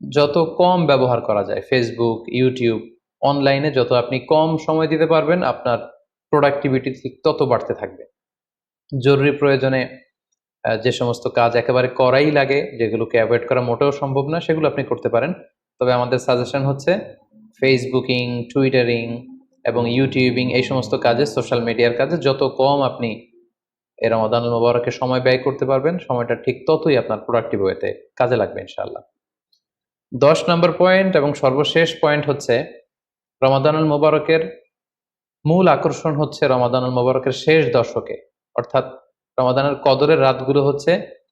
যত কম ব্যবহার করা যায়, ফেসবুক, ইউটিউব, অনলাইনে যত আপনি কম সময় দিতে পারবেন, আপনার প্রোডাক্টিভিটি ঠিক তত বাড়তে থাকবে। জরুরি প্রয়োজনে যে সমস্ত কাজ একেবারে করাই লাগে, যেগুলোকে অ্যাভয়েড করা মোটেও সম্ভব না, সেগুলো আপনি করতে পারেন। তবে আমাদের সাজেশন হচ্ছে ফেসবুকিং, টুইটারিং এবং ইউটিউবিং, এই সমস্ত কাজে, সোশ্যাল মিডিয়ার কাজে যত কম আপনি এই রমাদানুল মুবারকে সময় ব্যয় করতে পারবেন, সময়টা ঠিক ততই আপনার প্রোডাক্টিভ ওয়েতে কাজে লাগবে ইনশাআল্লাহ। 10 নম্বর পয়েন্ট এবং সর্বশেষ পয়েন্ট হচ্ছে, রমাদানুল মুবারকের মূল আকর্ষণ হচ্ছে রমাদানুল মুবারকের শেষ দশকে, অর্থাৎ রমাদানের কদরের রাতগুলো হচ্ছে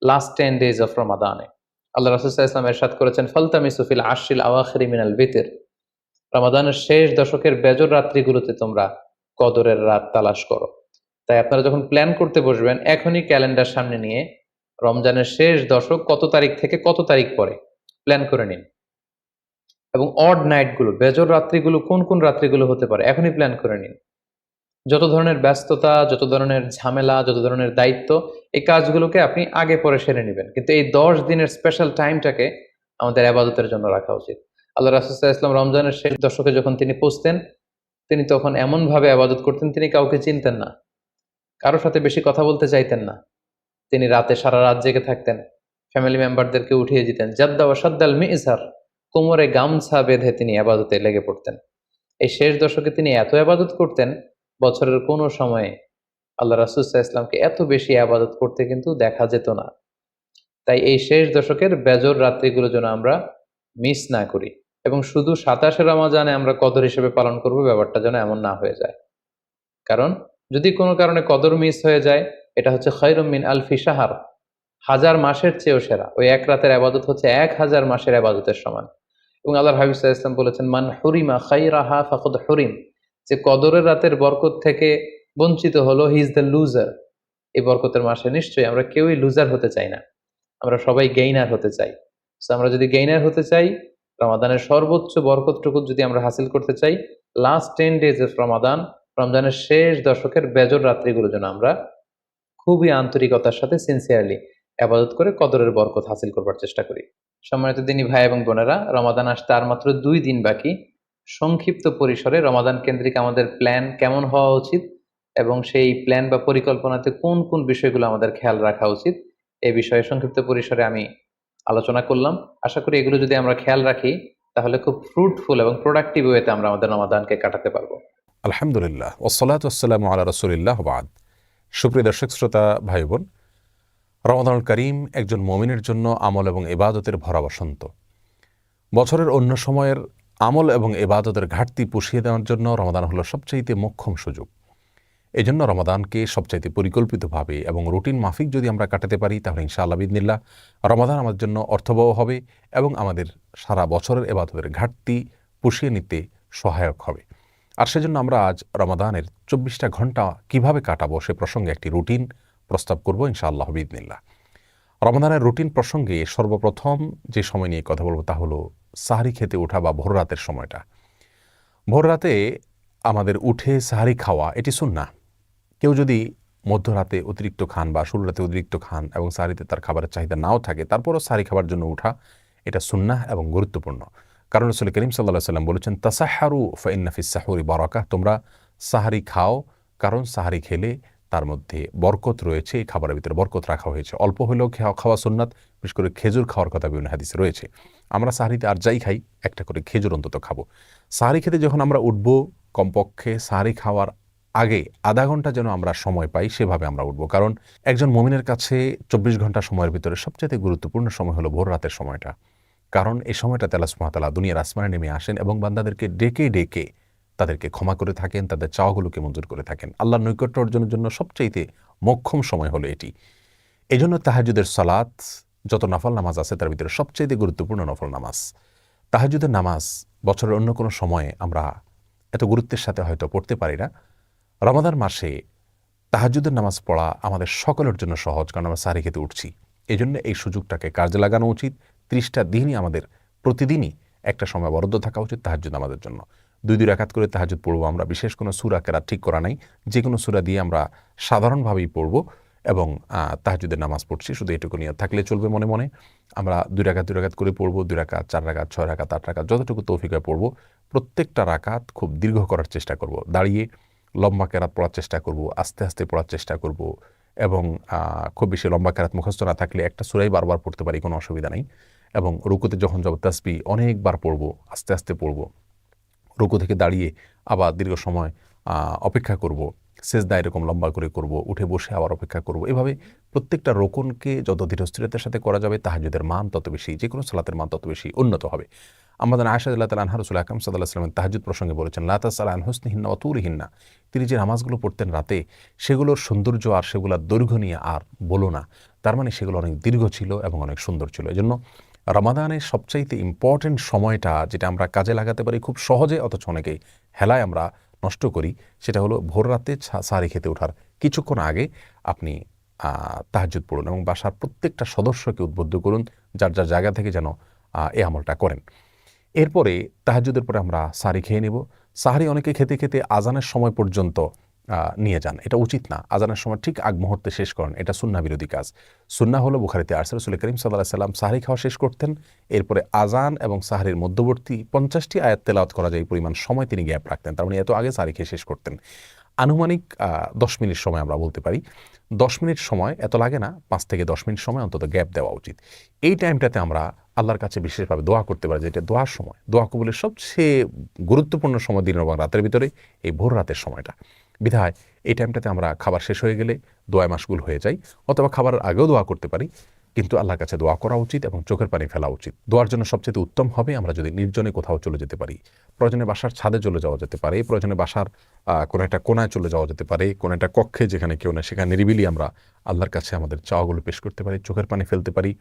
লাস্ট 10 ডেজ অফ রমাদানে। আল্লাহ রাসূল সাল্লাল্লাহু আলাইহি ওয়াসাল্লাম ইরশাদ করেছেন, ফালতামিসু ফিল আশরিল আওয়াখিরি মিনাল বিতর। রমাদানের শেষ দশকের বেজর রাত্রিগুলোতে তোমরা কদরের রাত তালাশ করো। তাই আপনারা যখন প্ল্যান করতে বসবেন, এখনই ক্যালেন্ডার সামনে নিয়ে রমজানের শেষ দশক কত তারিখ থেকে কত তারিখ পরে প্ল্যান করে নিন, এবং অড নাইটগুলো, বেজর রাত্রিগুলো কোন কোন রাত্রিগুলো হতে পারে এখনই প্ল্যান করে নিন। যত ধরনের ব্যস্ততা, যত ধরনের ঝামেলা, যত ধরনের দায়িত্ব, এই কাজগুলোকে আপনি আগে পরে সেরে নেবেন, কিন্তু এই 10 দিনের স্পেশাল টাইমটাকে আমাদের ইবাদতের জন্য রাখা উচিত। আল্লাহ রাসূল সাল্লাল্লাহু আলাইহি ওয়াসাল্লাম রমজানের শেষ দশকে যখন তিনি পৌঁছতেন, তিনি তখন এমন ভাবে ইবাদত করতেন, তিনি কাউকে চিনতেন না, কারোর সাথে বেশি কথা বলতে চাইতেন না। তিনি রাতে সারা রাত জেগে থাকতেন, ফ্যামিলি মেম্বারদেরকে উঠিয়ে দিতেন, জাদ্দা ওয়া সাদ্দাল মিজহার, কোমরে গামছা বেঁধে তিনি ইবাদতে লেগে পড়তেন। এই শেষ দশকে তিনি এত ইবাদত করতেন, বছরের কোনো সময়ে আল্লাহ রাসূল সাল্লাল্লাহু আলাইহি ওয়াসাল্লামকে এত বেশি ইবাদত করতে কিন্তু দেখা যেত না। তাই এই শেষ দশকের বেজর রাত্রিগুলো যেন আমরা মিস না করি, এবং শুধু 27 রমজানে আমরা কদর হিসেবে পালন করব, ব্যাপারটা যেন এমন না হয়ে যায়। কারণ যদি কোনো কারণে কদর মিস হয়ে যায়, এটা হচ্ছে খায়রুম মিন আলফি শাহর, 1000 মাসের চেয়েও সেরা। ওই এক রাতের ইবাদত হচ্ছে 1000 মাসের ইবাদতের সমান। এবং আল্লাহর হাবিব সাল্লাল্লাহু আলাইহি ওয়াসাল্লাম বলেছেন, মান হুরিমা খায়রাহা ফাকাদ হুরিম, যে কদরের রাতের বরকত থেকে বঞ্চিত হলো, হি ইজ দ্য লুজার। এই বরকতের মাসে নিশ্চয়ই আমরা কেউই লুজার হতে চাই না, আমরা সবাই গেইনার হতে চাই। সো আমরা যদি গেইনার হতে চাই, রমাদানের সর্বোচ্চ বরকতটুকু যদি আমরা হাসিল করতে চাই, লাস্ট 10 ডেজ অফ রমাদান, রমজানের শেষ দশকের বেজর রাত্রিগুলো যেন আমরা খুবই আন্তরিকতার সাথে সিনসিয়ারলি ইবাদত করে কদরের বরকত হাসিল করবার চেষ্টা করি। সম্মানিত দিনী ভাই এবং বোনেরা, রমাদান আসতে আর মাত্র 2 দিন বাকি। সংক্ষিপ্ত পরিসরে রমাদান কেন্দ্রিক আমাদের প্ল্যান কেমন হওয়া উচিত এবং সেই প্ল্যান বা পরিকল্পনাতে কোন কোন বিষয়গুলো আমাদের খেয়াল রাখা উচিত, এই বিষয়ে সংক্ষিপ্ত পরিসরে আমি আলোচনা করলাম। আশা করি এগুলো যদি আমরা খেয়াল রাখি, তাহলে খুব ফ্রুটফুল এবং প্রোডাক্টিভ ওয়েতে আমরা আমাদের রমাদানকে কাটাতে পারবো। আলহামদুলিল্লাহ, ওয়াসসালাতু ওয়াসসালামু আলা রাসূলিল্লাহ, বাদ। সুপ্রিয় দর্শক শ্রোতা ভাই বোন, রমাদানুল কারীম একজন মুমিনের জন্য আমল এবং ইবাদতের ভরা বসন্ত। বছরের অন্য সময়ের আমল এবং ইবাদতের ঘাটতি পুষিয়ে দেওয়ার জন্য রমাদান হলো সবচাইতে মোক্ষম সুযোগ। এই জন্য রমাদানকে সবচাইতে পরিকল্পিতভাবে এবং রুটিন মাফিক যদি আমরা কাটাতে পারি, তাহলে ইনশাআল্লাহ বিইذনিল্লাহ রমাদান আমাদের জন্য অর্থবহ হবে এবং আমাদের সারা বছরের ইবাদতের ঘাটতি পুষিয়ে নিতে সহায়ক হবে। আর সেজন্য আমরা আজ রমাদানের 24টা ঘন্টা কিভাবে কাটাবো সে প্রসঙ্গে একটি রুটিন প্রস্তাব করব ইনশাআল্লাহ বিইذনিল্লাহ। রমাদানের রুটিন প্রসঙ্গে সর্বপ্রথম যে সময় নিয়ে কথা বলবো তা হলো সাহরি খেতে ওঠা বা ভোর রাতের সময়টা। ভোর রাতে আমাদের উঠে সাহরি খাওয়া এটি সুন্নাহ। কেউ যদি মধ্যরাতে অতিরিক্ত খান বা শুরু রাতে অতিরিক্ত খান এবং সাহরিতে তার খাবারের চাহিদা নাও থাকে, তারপরও সাহরি খাবার জন্য উঠা এটা সুন্নাহ এবং গুরুত্বপূর্ণ। কারণ রাসূল করিম সাল্লাল্লাহু আলাইহি ওয়াসাল্লাম বলেছেন, তাসাহহারু ফাইন্না ফিস সাহুরি বারাকাহ, তোমরা সাহরি খাও কারণ সাহরি খেলে তার মধ্যে বরকত রয়েছে, এই খাবারের ভিতরে বরকত রাখা হয়েছে। অল্প হলেও খাওয়া সুন্নাত, বিশেষ করে খেজুর খাওয়ার কথা বিভিন্ন হাদিসে রয়েছে। আমরা সাহরিতে আর যাই খাই, একটা করে খেজুর অন্তত খাবো। সাহরি খেতে যখন আমরা উঠবো, কমপক্ষে সাহরি খাওয়ার আগে আধা ঘন্টা যেন আমরা সময় পাই, সেভাবে আমরা উঠবো। কারণ একজন মুমিনের কাছে 24 ঘন্টা সময়ের ভিতরে সবচেয়ে গুরুত্বপূর্ণ সময় হলো ভোর রাতের সময়টা। কারণ এই সময়টাতে আল্লাহ সুবহানাহু ওয়া তাআলা দুনিয়ার আসমানে নেমে আসেন এবং বান্দাদেরকে ডেকে ডেকে তাদেরকে ক্ষমা করে থাকেন, তাদের চাওয়াগুলোকে মঞ্জুর করে থাকেন। আল্লাহর নৈকট্য অর্জনের জন্য সবচাইতে মোক্ষম সময় হলো এটি। এজন্য তাহাজ্জুদের সালাত, যত নফল নামাজ আছে তার ভিতরে সবচাইতে গুরুত্বপূর্ণ নফল নামাজ। তাহাজ্জুদের নামাজ বছরের অন্য কোনো সময়ে আমরা এত গুরুত্বের সাথে হয়তো পড়তে পারি না। রমাদান মাসে তাহাজ্জুদের নামাজ পড়া আমাদের সকলের জন্য সহজ, কারণ আমরা সাহরি খেতে উঠছি। এজন্য এই সুযোগটাকে কাজে লাগানো উচিত। 30টা দিনই আমাদের প্রতিদিনই একটা সময় বরাদ্দ থাকা উচিত তাহাজ্জুদ নামাজের জন্য। 2 রাকাত করে তাহাজ্জুদ পড়বো আমরা। বিশেষ কোনো সূরা কেরাত ঠিক করা নাই, যে কোনো সূরা দিয়ে আমরা সাধারণভাবেই পড়বো এবং তাহাজ্জুদের নামাজ পড়ছি, শুধু এটুকু নিয়ত থাকলে চলবে মনে মনে। আমরা 2 রাকাত করে পড়বো, 2 রাকাত, 4 রাকাত, 6 রাকাত, 8 রাকাত, যতটুকু তৌফিক হয় পড়বো। প্রত্যেকটা রাকাত খুব দীর্ঘ করার চেষ্টা করব, দাঁড়িয়ে লম্বা কেরাত পড়ার চেষ্টা করব, আস্তে আস্তে পড়ার চেষ্টা করব এবং খুব বেশি লম্বা কেরাত মুখস্থ না থাকলে একটা সূরাই বারবার পড়তে পারি, কোনো অসুবিধা নেই। এবং রুকুতে যখন যাব তাসবিহ অনেকবার পড়ব, আস্তে আস্তে পড়ব। রুকু থেকে দাঁড়িয়ে আবার দীর্ঘ সময় অপেক্ষা করব, সেজদা এরকম লম্বা করে করব, উঠে বসে আবার অপেক্ষা করব। এভাবে প্রত্যেকটা রোকনকে যত ধীরস্থিরতার সাথে করা যাবে তাহাজ্জুদের মান তত বেশি, যে কোনো সালাতের মান তত বেশি উন্নত হবে। আমাদের আয়েশা রাদিয়াল্লাহু তাআলা আনহা রাসূল আকরাম সাল্লাল্লাহু আলাইহি ওয়াসাল্লাম তাহাজ্জুদ প্রসঙ্গে বলেছেন, লা তাসআল আন হুসনিহিন্না ওয়া তুলিহিন্না। তিনি যে নামাজগুলো পড়তেন রাতে, সেগুলোর সৌন্দর্য আর সেগুলোর দৈর্ঘ্য নিয়ে আর বলো না। তার মানে সেগুলো অনেক দীর্ঘ ছিল এবং অনেক সুন্দর ছিল। এজন্য রমাদানের সবচাইতে ইম্পর্টেন্ট সময়টা যেটা আমরা কাজে লাগাতে পারি খুব সহজে, অথচ অনেকেই হেলায় আমরা নষ্ট করি, সেটা হলো ভোর রাতে সাহরি খেতে ওঠার কিছুক্ষণ আগে আপনি তাহাজ্জুদ পড়ুন এবং বাসার প্রত্যেকটা সদস্যকে উদ্বুদ্ধ করুন যার যার জায়গা থেকে যেন এই আমলটা করেন। এরপরে তাহাজ্জুদের পরে আমরা সাহরি খেয়ে নেব। সাহরি অনেকে খেতে খেতে আজানের সময় পর্যন্ত নিয়ে যান, এটা উচিত না। আজানের সময় ঠিক আগ মুহূর্তে শেষ করেন, এটা সুন্নাহ বিরোধী কাজ। সুন্নাহ হলো বুখারীতে আসছে, রাসূল করিম সাল্লাল্লাহু আলাইহি ওয়াসাল্লাম সাহরি খাওয়া শেষ করতেন, এরপরে আজান এবং সাহরির মধ্যবর্তী 50টি আয়াত তেলাওয়াত করা যায় এই পরিমাণ সময় তিনি গ্যাপ রাখতেন। তার মানে এত আগে সাহরি খেয়ে শেষ করতেন। আনুমানিক 10 মিনিট সময় আমরা বলতে পারি। 10 মিনিট সময় এত লাগে না, 5 থেকে 10 মিনিট সময় অন্তত গ্যাপ দেওয়া উচিত। এই টাইমটাতে আমরা আল্লাহর কাছে বিশেষভাবে দোয়া করতে পারি, যেটা দোয়ার সময়, দোয়া কবুলের সবচেয়ে গুরুত্বপূর্ণ সময় দিনের এবং রাতের ভিতরে এই ভোর রাতের সময়টা। বিধায় এই টাইমটাতে আমরা খাবার শেষ হয়ে গেলে দোয়ায় মাশগুল হয়ে যাই, অথবা খাবারের আগেও দোয়া করতে পারি, কিন্তু আল্লাহর কাছে দোয়া করা উচিত এবং চোখের পানি ফেলা উচিত। দোয়ার জন্য সবচেয়ে উত্তম হবে আমরা যদি নির্জনে কোথাও চলে যেতে পারি। প্রয়োজনে বাসার ছাদে চলে যাওয়া যেতে পারে, প্রয়োজনে বাসার কোনো একটা কোনায় চলে যাওয়া যেতে পারে, কোনো একটা কক্ষে যেখানে কেউ না, সেখানে নিরিবিলি আমরা আল্লাহর কাছে আমাদের চাওয়াগুলো পেশ করতে পারি, চোখের পানি ফেলতে পারি।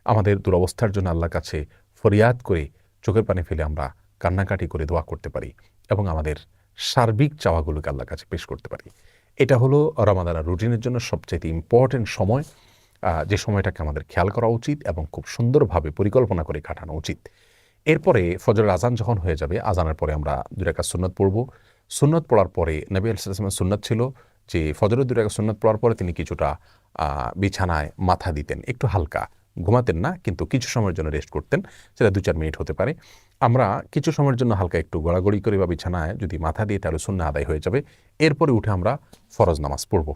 আমাদের দুরবস্থার জন্য আল্লাহর কাছে ফরিয়াদ করে চোখের পানি ফেলে আমরা কান্নাকাটি করে দোয়া করতে পারি এবং আমাদের সার্বিক চাওয়াগুলোকে আল্লাহর কাছে পেশ করতে পারি। এটা হলো রমাদানের রুটিনের জন্য সবচেয়ে ইম্পর্টেন্ট সময়, যে সময়টাকে আমাদের খেয়াল করা উচিত এবং খুব সুন্দরভাবে পরিকল্পনা করে কাটানো উচিত। এরপরে ফজরের আজান যখন হয়ে যাবে, আজানের পরে আমরা 2 রাকাত সুন্নত পড়ব। সুন্নত পড়ার পরে নবী আলাইহিস সালামের সুন্নত ছিল যে ফজরের 2 রাকাত সুন্নত পড়ার পরে তিনি কিছুটা বিছানায় মাথা দিতেন, একটু হালকা, ঘুমাতেন না, কিন্তু কিছু সময়ের জন্য রেস্ট করতেন, সেটা 2-4 মিনিট হতে পারে। আমরা কিছু সময়ের জন্য হালকা একটু গড়াগড়ি করে বা বিছানায় যদি মাথা দিয়ে, তাহলে সুন্নাহ আদায় হয়ে যাবে। এরপরে উঠে আমরা ফরজ নামাজ পড়ব।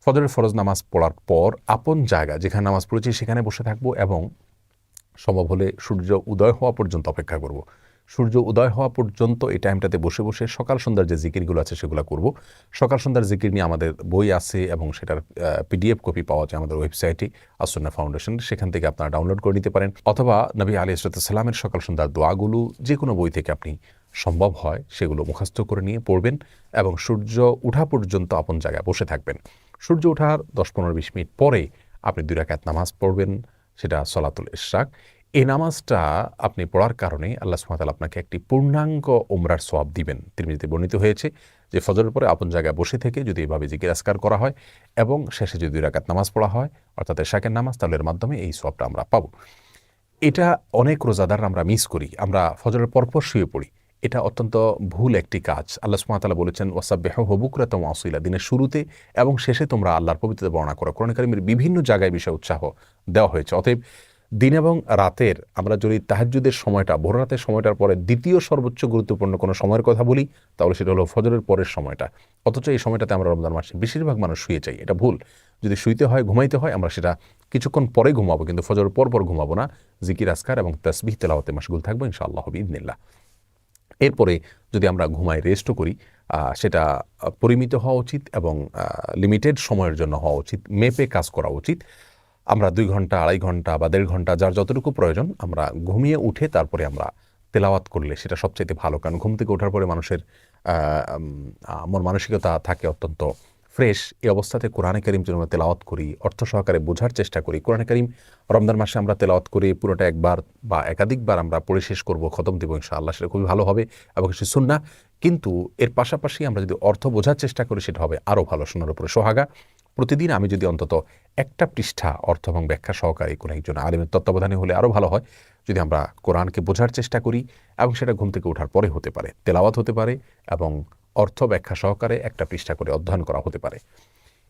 ফজরের ফরজ নামাজ পড়ার পর আপন জায়গা যেখানে নামাজ পড়েছি সেখানে বসে থাকবো এবং সম্ভব হলে সূর্য উদয় হওয়া পর্যন্ত অপেক্ষা করব। সূর্য উদয় হওয়া পর্যন্ত এই টাইমটাতে বসে বসে সকাল সন্ধ্যার যে জিকিরগুলো আছে সেগুলো করব। সকাল সন্ধ্যার জিকির নিয়ে আমাদের বই আছে এবং সেটার PDF কপি পাওয়া যায় আমাদের ওয়েবসাইটে আসুন্নাহ ফাউন্ডেশন, সেখান থেকে আপনারা ডাউনলোড করে নিতে পারেন, অথবা নবী আলাইহিস সালামের সকাল সন্ধ্যার দোয়াগুলো যে কোনো বই থেকে আপনি সম্ভব হয় সেগুলো মুখস্থ করে নিয়ে পড়বেন এবং সূর্য উঠা পর্যন্ত আপন জায়গায় বসে থাকবেন। সূর্য ওঠার 10-15-20 মিনিট পরে আপনি 2 রাকাত নামাজ পড়বেন, সেটা সলাতুল ইশরাক। এই নামাজটা আপনি পড়ার কারণে আল্লাহ সুবহানাহু ওয়া তাআলা আপনাকে একটি পূর্ণাঙ্গ উমরার সওয়াব দিবেন। তিরমিজিতে বর্ণিত হয়েছে যে ফজরের পরে আপন জায়গায় বসে থেকে যদি এভাবে জিকির আজকার করা হয় এবং শেষে যদি 2 রাকাত নামাজ পড়া হয়, অর্থাৎ ইশরাকের নামাজ, তাহলে এর মাধ্যমে এই সওয়াবটা আমরা পাবো। এটা অনেক রোজাদার আমরা মিস করি, আমরা ফজরের পরপর শুয়ে পড়ি। এটা অত্যন্ত ভুল একটি কাজ। আল্লাহ সুবহানাহু ওয়া তাআলা বলেছেন, ওয়াসাব্বিহুহু বুকরাতাও ওয়া আসীলা, দিনের শুরুতে এবং শেষে তোমরা আল্লাহর পবিত্রতা বর্ণনা করো। কোরআন কারীমের বিভিন্ন জায়গায় বিষয়ে উৎসাহ দেওয়া হয়েছে। অতএব দিন এবং রাতের আমরা যদি তাহাজ্জুদের সময়টা, ভোর রাতের সময়টার পরে দ্বিতীয় সর্বোচ্চ গুরুত্বপূর্ণ কোনো সময়ের কথা বলি, তাহলে সেটা হলো ফজরের পরের সময়টা। অথচ এই সময়টাতে আমরা রমজান মাসে বেশিরভাগ মানুষ শুয়ে যাই, এটা ভুল। যদি শুইতে হয়, ঘুমাইতে হয়, আমরা সেটা কিছুক্ষণ পরে ঘুমাবো, কিন্তু ফজরের পর ঘুমাবো না। জিকির আজকার এবং তাসবিহ তেলাওয়াতে মাশগুল থাকবো ইনশাআল্লাহ বিইذনিল্লাহ। এরপরে যদি আমরা ঘুমাই, রেস্টও করি, সেটা পরিমিত হওয়া উচিত এবং লিমিটেড সময়ের জন্য হওয়া উচিত, মেপে কাজ করা উচিত। আমরা 2 ঘন্টা, 2.5 ঘন্টা বা 1.5 ঘন্টা যার যতটুকু প্রয়োজন আমরা ঘুমিয়ে উঠে তারপরে আমরা তেলাওয়াত করলে সেটা সবচাইতে ভালো। কারণ ঘুম থেকে ওঠার পরে মানুষের মন মানসিকতা থাকে অত্যন্ত ফ্রেশ। এই অবস্থাতে কোরআনে কারীম যদি আমরা তেলাওয়াত করি, অর্থ সহকারে বোঝার চেষ্টা করি, কোরআনে কারীম রমজান মাসে আমরা তেলাওয়াত করি পুরোটা একবার বা একাধিকবার আমরা পড়ে শেষ করব, খতম দেব ইনশাআল্লাহ, সেটা খুবই ভালো হবে এবং সে সুন্নাহ। কিন্তু এর পাশাপাশি আমরা যদি অর্থ বোঝার চেষ্টা করি সেটা হবে আরও ভালো, শোনার উপরে সোহাগা। প্রতিদিন আমি যদি অন্তত একটা পৃষ্ঠা অর্থ এবং ব্যাখ্যা সহকারে কোনো একজন আলিমের তত্ত্বাবধানে হলে আরও ভালো হয়। যদি আমরা কোরআনকে বোঝার চেষ্টা করি এবং সেটা ঘুম থেকে ওঠার পরে হতে পারে, তেলাওয়াত হতে পারে এবং অর্থ ব্যাখ্যা সহকারে একটা পৃষ্ঠা করে অধ্যয়ন করা হতে পারে।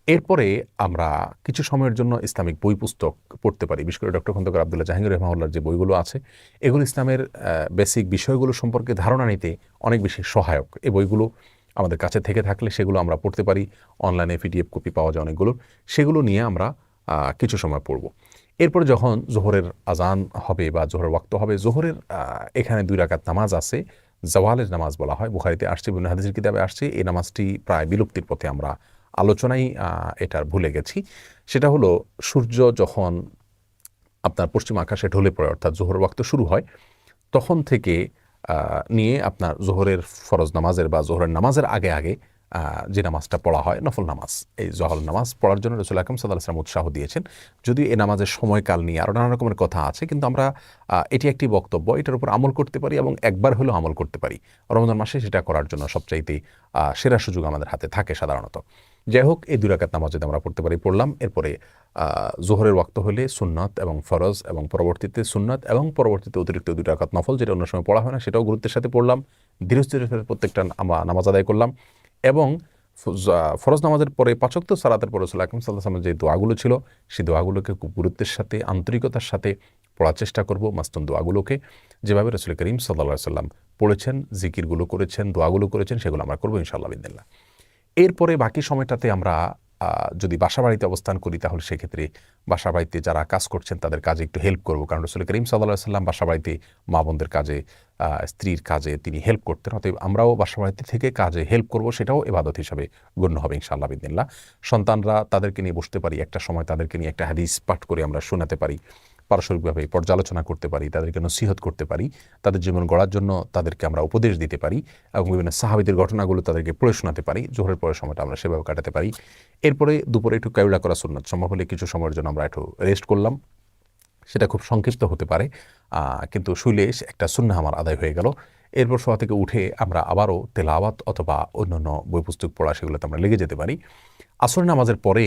এরপরে আমরা কিছু সময়ের জন্য ইসলামিক বই পুস্তক পড়তে পারি। বিশেষ করে ডক্টর খন্দকার আব্দুল্লাহ জাহাঙ্গীর রহমাহুল্লাহর যে বইগুলো আছে এগুলো ইসলামের বেসিক বিষয়গুলো সম্পর্কে ধারণা নিতে অনেক বেশি সহায়ক। এই বইগুলো আমাদের কাছে থেকে থাকলে সেগুলো আমরা পড়তে পারি। অনলাইনে পিডিএফ কপি পাওয়া যায় অনেকগুলো, সেগুলো নিয়ে আমরা কিছু সময় পড়ব। এরপর যখন জোহরের আজান হবে বা জোহরের ওয়াক্ত হবে, জোহরের এখানে 2 রাকাত নামাজ আছে, জাওয়ালের নামাজ বলা হয়, বুখারীতে আসছে, ইবনে হাদিসের কিতাবে আসছে। এই নামাজটি প্রায় বিলুপ্তির পথে, আমরা আলোচনায় এটার ভুলে গেছি। সেটা হলো সূর্য যখন আপনার পশ্চিম আকাশে ঢলে পড়ে, অর্থাৎ জোহরের ওয়াক্ত শুরু হয়, তখন থেকে নিয়ে আপনার জোহরের ফরজ নামাজের বা জোহরের নামাজের আগে আগে যে নামাজটা পড়া হয় নফল নামাজ, এই জোহর নামাজ পড়ার জন্য রাসূল আকরাম সাল্লাল্লাহু আলাইহি ওয়াসাল্লাম উৎসাহ দিয়েছেন। যদিও এই নামাজের সময়কাল নিয়ে আরও নানা রকমের কথা আছে, কিন্তু আমরা এটি একটি বক্তব্য, এটার উপর আমল করতে পারি এবং একবার হলেও আমল করতে পারি। রমজান মাসে সেটা করার জন্য সবচাইতে সেরা সুযোগ আমাদের হাতে থাকে সাধারণত। যাই হোক, এই 2 রাকাত নামাজ যদি আমরা পড়তে পারি পড়লাম। এরপরে জোহরের ওয়াক্ত হলে সুন্নাত এবং ফরজ এবং পরবর্তীতে সুন্নাত এবং পরবর্তীতে অতিরিক্ত 2 রাকাত নফল, যেটা অন্য সময় পড়া হয় না, সেটাও গুরুত্বের সাথে পড়লাম। ধীরে ধীরে প্রত্যেকটা নামাজ আদায় করলাম এবং ফরজ নামাজের পরে 5 ওয়াক্ত সালাতের পরে রাসূল আকরাম সাল্লাল্লাহু আলাইহি ওয়াসাল্লামের যে দোয়াগুলো ছিল সেই দোয়াগুলোকে খুব গুরুত্বের সাথে, আন্তরিকতার সাথে পড়ার চেষ্টা করব। মাসতুন দোয়াগুলোকে যেভাবে রাসূল করিম সাল্লাল্লাহু আলাইহি ওয়াসাল্লাম পড়েছেন, জিকিরগুলো করেছেন, দোয়াগুলো করেছেন, সেগুলো আমরা করব ইনশাআল্লাহ বিদিনিল্লাহ। এরপরে বাকি সময়টাতে আমরা যদি বাসাবাড়িতে অবস্থান করি তাহলে সেক্ষেত্রে বাসাবাড়িতে যারা কাজ করছেন তাদের কাজে একটু হেল্প করব। কারণ রাসূল করিম সাল্লাল্লাহু আলাইহি ওয়াসাল্লাম বাসাবাড়িতে মা বোনদের কাজে, স্ত্রীর কাজে তিনি হেল্প করতেন। অতএব আমরাও বাসাবাড়িতে থেকে কাজে হেল্প করব, সেটাও ইবাদত হিসাবে গণ্য হবে ইনশাআল্লাহ বিদিনিল্লাহ। সন্তানরা, তাদেরকে নিয়ে বসতে পারি, একটা সময় তাদেরকে নিয়ে একটা হাদিস পাঠ করে আমরা শোনাতে পারি, পারস্পরিকভাবে পর্যালোচনা করতে পারি, তাদেরকে নসিহত করতে পারি, তাদের জীবন গড়ার জন্য তাদেরকে আমরা উপদেশ দিতে পারি এবং বিভিন্ন সাহাবীদের ঘটনাগুলো তাদেরকে পড়ে শোনাতে পারি। জোহরের পরের সময়টা আমরা সেভাবে কাটাতে পারি। এরপরে দুপুরে একটু কাইলুলা করা সুন্নাত, সম্ভব হলে কিছু সময়ের জন্য আমরা একটু রেস্ট করলাম। সেটা খুব সংক্ষিপ্ত হতে পারে, কিন্তু শুইলে একটা সুন্নাহ আমার আদায় হয়ে গেল। এরপর শোয়া থেকে উঠে আমরা আবারও তেলাওয়াত অথবা অন্যান্য বই পুস্তক পড়া, সেগুলোতে আমরা লেগে যেতে পারি। আসর নামাজের পরে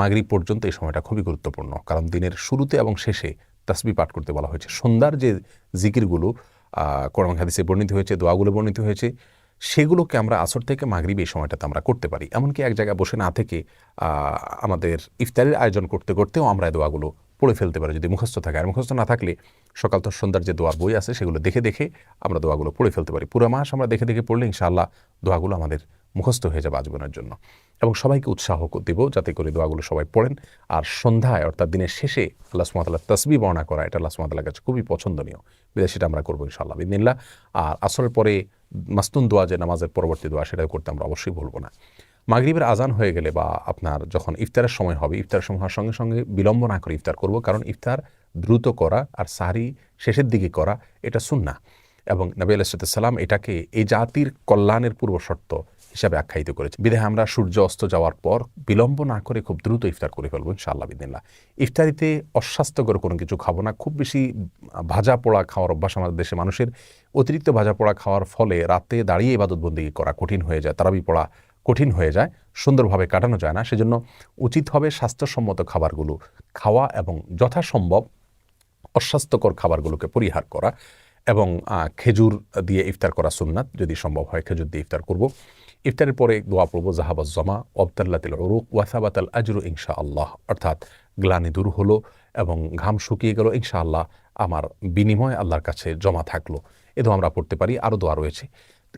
মাগরিব পর্যন্ত এই সময়টা খুবই গুরুত্বপূর্ণ, কারণ দিনের শুরুতে এবং শেষে তাসবিহ পাঠ করতে বলা হয়েছে। সন্ধ্যার যে জিকিরগুলো কোরআন হাদিসে বর্ণিত হয়েছে, দোয়াগুলো বর্ণিত হয়েছে, সেগুলোকে আমরা আসর থেকে মাগরিব এই সময়টাতে আমরা করতে পারি। এমনকি এক জায়গায় বসে না থেকে আমাদের ইফতারের আয়োজন করতে করতেও আমরা এই দোয়াগুলো পড়ে ফেলতে পারি যদি মুখস্থ থাকে। আর মুখস্থ না থাকলে সকাল তো সন্ধ্যার যে দোয়ার বই আছে সেগুলো দেখে দেখে আমরা দোয়াগুলো পড়ে ফেলতে পারি। পুরো মাস আমরা দেখে দেখে পড়লে ইনশাআল্লাহ দোয়াগুলো আমাদের মুখস্থ হয়ে যাবে আজীবনের জন্য। এবং সবাইকে উৎসাহ দেব যাতে করে দোয়াগুলো সবাই পড়েন। আর সন্ধ্যায় অর্থাৎ দিনের শেষে আল্লাহ সুবহানাহু ওয়া তাআলার তাসবিহ বর্ণনা করা, এটা আল্লাহ সুবহানাহু ওয়া তাআলার কাছে খুবই পছন্দনীয়, বিধায় সেটা আমরা করবো ইনশাআল্লাহ বিদিনিল্লাহ। আর আসরের পরে মাসতুন দোয়া, যে নামাজের পরবর্তী দোয়া, সেটাও করতে আমরা অবশ্যই ভুলব না। মাগরিবের আজান হয়ে গেলে বা আপনার যখন ইফতারের সময় হবে, ইফতারের সময় হওয়ার সঙ্গে সঙ্গে বিলম্ব না করে ইফতার করব, কারণ ইফতার দ্রুত করা আর সাহরি শেষের দিকে করা এটা সুন্নাহ এবং নবী আলাইহিস সালাম এটাকে এই জাতির কল্যাণের পূর্ব শর্ত হিসাবে আখ্যায়িত করেছে। বিধায় আমরা সূর্য অস্ত যাওয়ার পর বিলম্ব না করে খুব দ্রুত ইফতার করে ফেলবো ইনশাআল্লাহ বিদিনিল্লাহ। ইফতারিতে অস্বাস্থ্যকর কোনো কিছু খাবো না। খুব বেশি ভাজা পোড়া খাওয়ার অভ্যাস আমাদের দেশে মানুষের। অতিরিক্ত ভাজা পোড়া খাওয়ার ফলে রাতে দাঁড়িয়ে ইবাদত বন্দেগী করা কঠিন হয়ে যায়, তারাবি পড়া কঠিন হয়ে যায়, সুন্দরভাবে কাটানো যায় না। সেজন্য উচিত হবে স্বাস্থ্যসম্মত খাবারগুলো খাওয়া এবং যথাসম্ভব অস্বাস্থ্যকর খাবারগুলোকে পরিহার করা এবং খেজুর দিয়ে ইফতার করা সুন্নাত, যদি সম্ভব হয় খেজুর দিয়ে ইফতার করব। ইফতারের পরে দোয়া পড়ব, জাহাবাজ জামা ওয়াবতাল্লাতিল উরুক ওয়াসাবাতাল আজরু ইনশাআল্লাহ, অর্থাৎ গ্লানি দূর হলো এবং ঘাম শুকিয়ে গেল, ইনশাআল্লাহ আমার বিনিময় আল্লাহর কাছে জমা থাকলো। এ দোয়া আমরা পড়তে পারি। আরও দোয়া রয়েছে।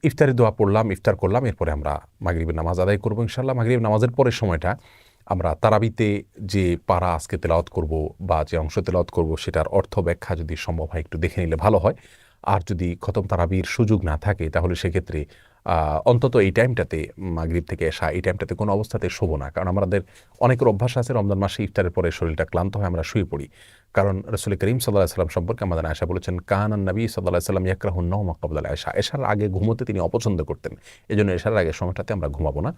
ইফতারের দোয়া পড়লাম, ইফতার করলাম, এরপরে আমরা মাগরিবের নামাজ আদায় করবো ইনশাআল্লাহ। মাগরিবের নামাজের পরের সময়টা আমরা তারাবিতে যে পারা আজকে তেলাওয়াত করব বা যে অংশ তেলাওয়াত করব সেটার অর্থ ব্যাখ্যা যদি সম্ভব হয় একটু দেখে নিলে ভালো হয়। আর যদি খতম তারাবির সুযোগ না থাকে তাহলে সেক্ষেত্রে অন্তত এই টাইমটাতে মাগরিব থেকে এশা এই টাইমটাতে কোনো অবস্থাতে শোবো না, কারণ আমাদের অনেকের অভ্যাস আছে রমজান মাসে ইফতারের পরে শরীরটা ক্লান্ত হয় আমরা শুয়ে পড়ি। কারণ রাসূল করিম সাল্লাল্লাহু আলাইহি সাল্লাম সম্পর্কে আমাদের আয়েশা বলেছেন, কানান নবী সাল্লাল্লাহু আলাইহি সাল্লাম ইয়াকরাহুন নাওমা ক্বাবলা আল-ইশা, এশার আগে ঘুমোতে তিনি অপছন্দ করতেন। এজন্য এশার আগের সময়টাতে আমরা ঘুমাবো না।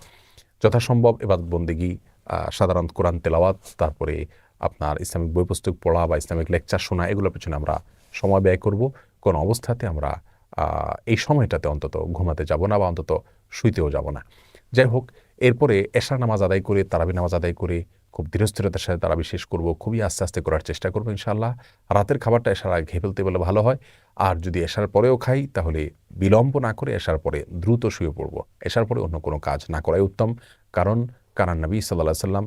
যথাসম্ভব ইবাদত বন্দেগী, সাধারণত কোরআন তেলাওয়াত, তারপরে আপনার ইসলামিক বই পুস্তক পড়া বা ইসলামিক লেকচার শোনা, এগুলোর পেছনে আমরা সময় ব্যয় করব। কোনো অবস্থাতে আমরা এই সময়টাতে অন্তত ঘুমাতে যাব না বা অন্তত শুইতেও যাব না। যাই হোক, এরপরে এশার নামাজ আদায় করে, তারাবি নামাজ আদায় করে খুব ধীরস্থিরতার সাথে তারাবি শেষ করব, খুবই আস্তে আস্তে করার চেষ্টা করবো ইনশাআল্লাহ। রাতের খাবারটা এশার আগে খেয়ে ফেলতে বলে ভালো হয়। আর যদি এশার পরেও খাই তাহলে বিলম্ব না করে এশার পরে দ্রুত শুয়ে পড়ব। এশার পরে অন্য কোনো কাজ না করাই উত্তম, কারণ কানান নবী সাল্লাল্লাহু আলাইহি সাল্লাম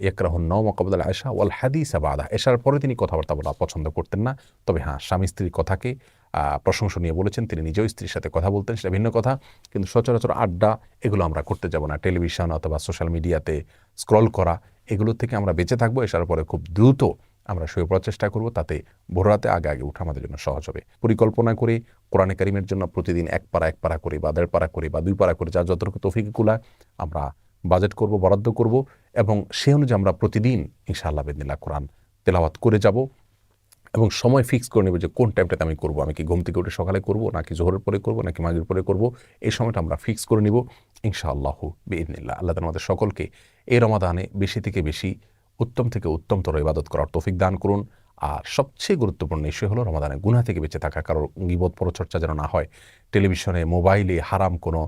ইয়াকরাহুন নাওমা ক্বাবলা আল-ইশা ওয়াল হাদিসা বাদা, এশার পরে তিনি কথাবার্তা বলা পছন্দ করতেন না। তবে হ্যাঁ, স্বামী স্ত্রীর কথাকে প্রশংসনীয় বলেছেন, তিনি নিজেও স্ত্রীর সাথে কথা বলতেন, সেটা ভিন্ন কথা। কিন্তু সচরাচর আড্ডা এগুলো আমরা করতে যাব না। টেলিভিশন অথবা সোশ্যাল মিডিয়াতে স্ক্রল করা, এগুলো থেকে আমরা বেঁচে থাকবো। এশার পরে খুব দ্রুত আমরা শুয়ে পড়ার চেষ্টা করব, তাতে ভোর রাতে আগে আগে উঠা আমাদের জন্য সহজ হবে। পরিকল্পনা করে কোরআনে কারিমের জন্য প্রতিদিন এক পারা করে বা 1.5 পারা করে বা 2 পারা করে, যার যতটুকু তৌফিক কুলায় আমরা বাজেট করব, বরাদ্দ করব, এবং সে অনুযায়ী আমরা প্রতিদিন ইনশাআল্লাহ বিদিনিল্লাহ কোরআন তেলাওয়াত করে যাব। এবং সময় ফিক্স করে নেব যে কোন টাইমটাতে আমি করব। আমি কি ঘুম থেকে উঠে সকালে করব, নাকি জোহরের পরে করব, নাকি মাগরিবের পরে করব, এই সময়টা আমরা ফিক্স করে নিব ইনশাআল্লাহু বিইذনিল্লাহ। আল্লাহ তাআলা আমাদের সকলকে এই রমাদানে বেশি থেকে বেশি, উত্তম থেকে উত্তমতর ইবাদত করার তৌফিক দান করুন। আর সবচেয়ে গুরুত্বপূর্ণ বিষয় হলো রমাদানে গুনাহ থেকে বেঁচে থাকা, কারো গীবত পরচর্চা যেন না হয়, টেলিভিশনে মোবাইলে হারাম কোনো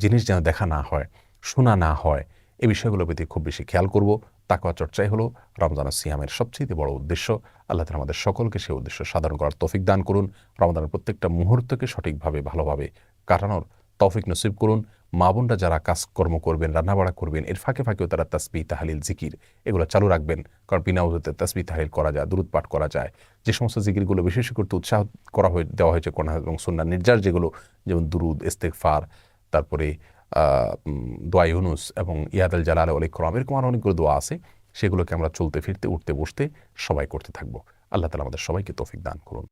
জিনিস যেন দেখা না হয়, শোনা না হয়, এই বিষয়গুলোর প্রতি খুব বেশি খেয়াল করব। তাকওয়া চর্চাই হলো রমজান সিয়ামের সবচেয়ে বড় উদ্দেশ্য। আল্লাহ তাআলা আমাদের সকলকে সেই উদ্দেশ্য সাধন করার তৌফিক দান করুন। রমাদানের প্রত্যেকটা মুহূর্তকে সঠিকভাবে ভালোভাবে কাটানোর তৌফিক নসিব করুন। মা বোনরা যারা কাজকর্ম করবেন, রান্নাবাড়া করবেন, এর ফাঁকে ফাঁকেও তারা তাসবিহ, তাহলিল, জিকির এগুলো চালু রাখবেন। কারণ বিনা উযুতে তাসবিহ তাহলিল করা যায়, দুরূদ পাঠ করা যায়। যে সমস্ত জিকিরগুলো বেশি করতে উৎসাহ দেওয়া হয়েছে কোরআন এবং সুন্নাহ নির্যাস, যেগুলো যেমন দুরুদ, ইস্তেগফার, তারপরে দোয়া ইউনুস এবং ইয়াদাল জালাল ওয়াল ইকরাম, এরকম আরও অনেকগুলো দোয়া আছে। সেগুলোকে আমরা চলতে ফিরতে, উঠতে বসতে সবাই করতে থাকবো। আল্লাহ তাআলা আমাদের সবাইকে তৌফিক দান করুন।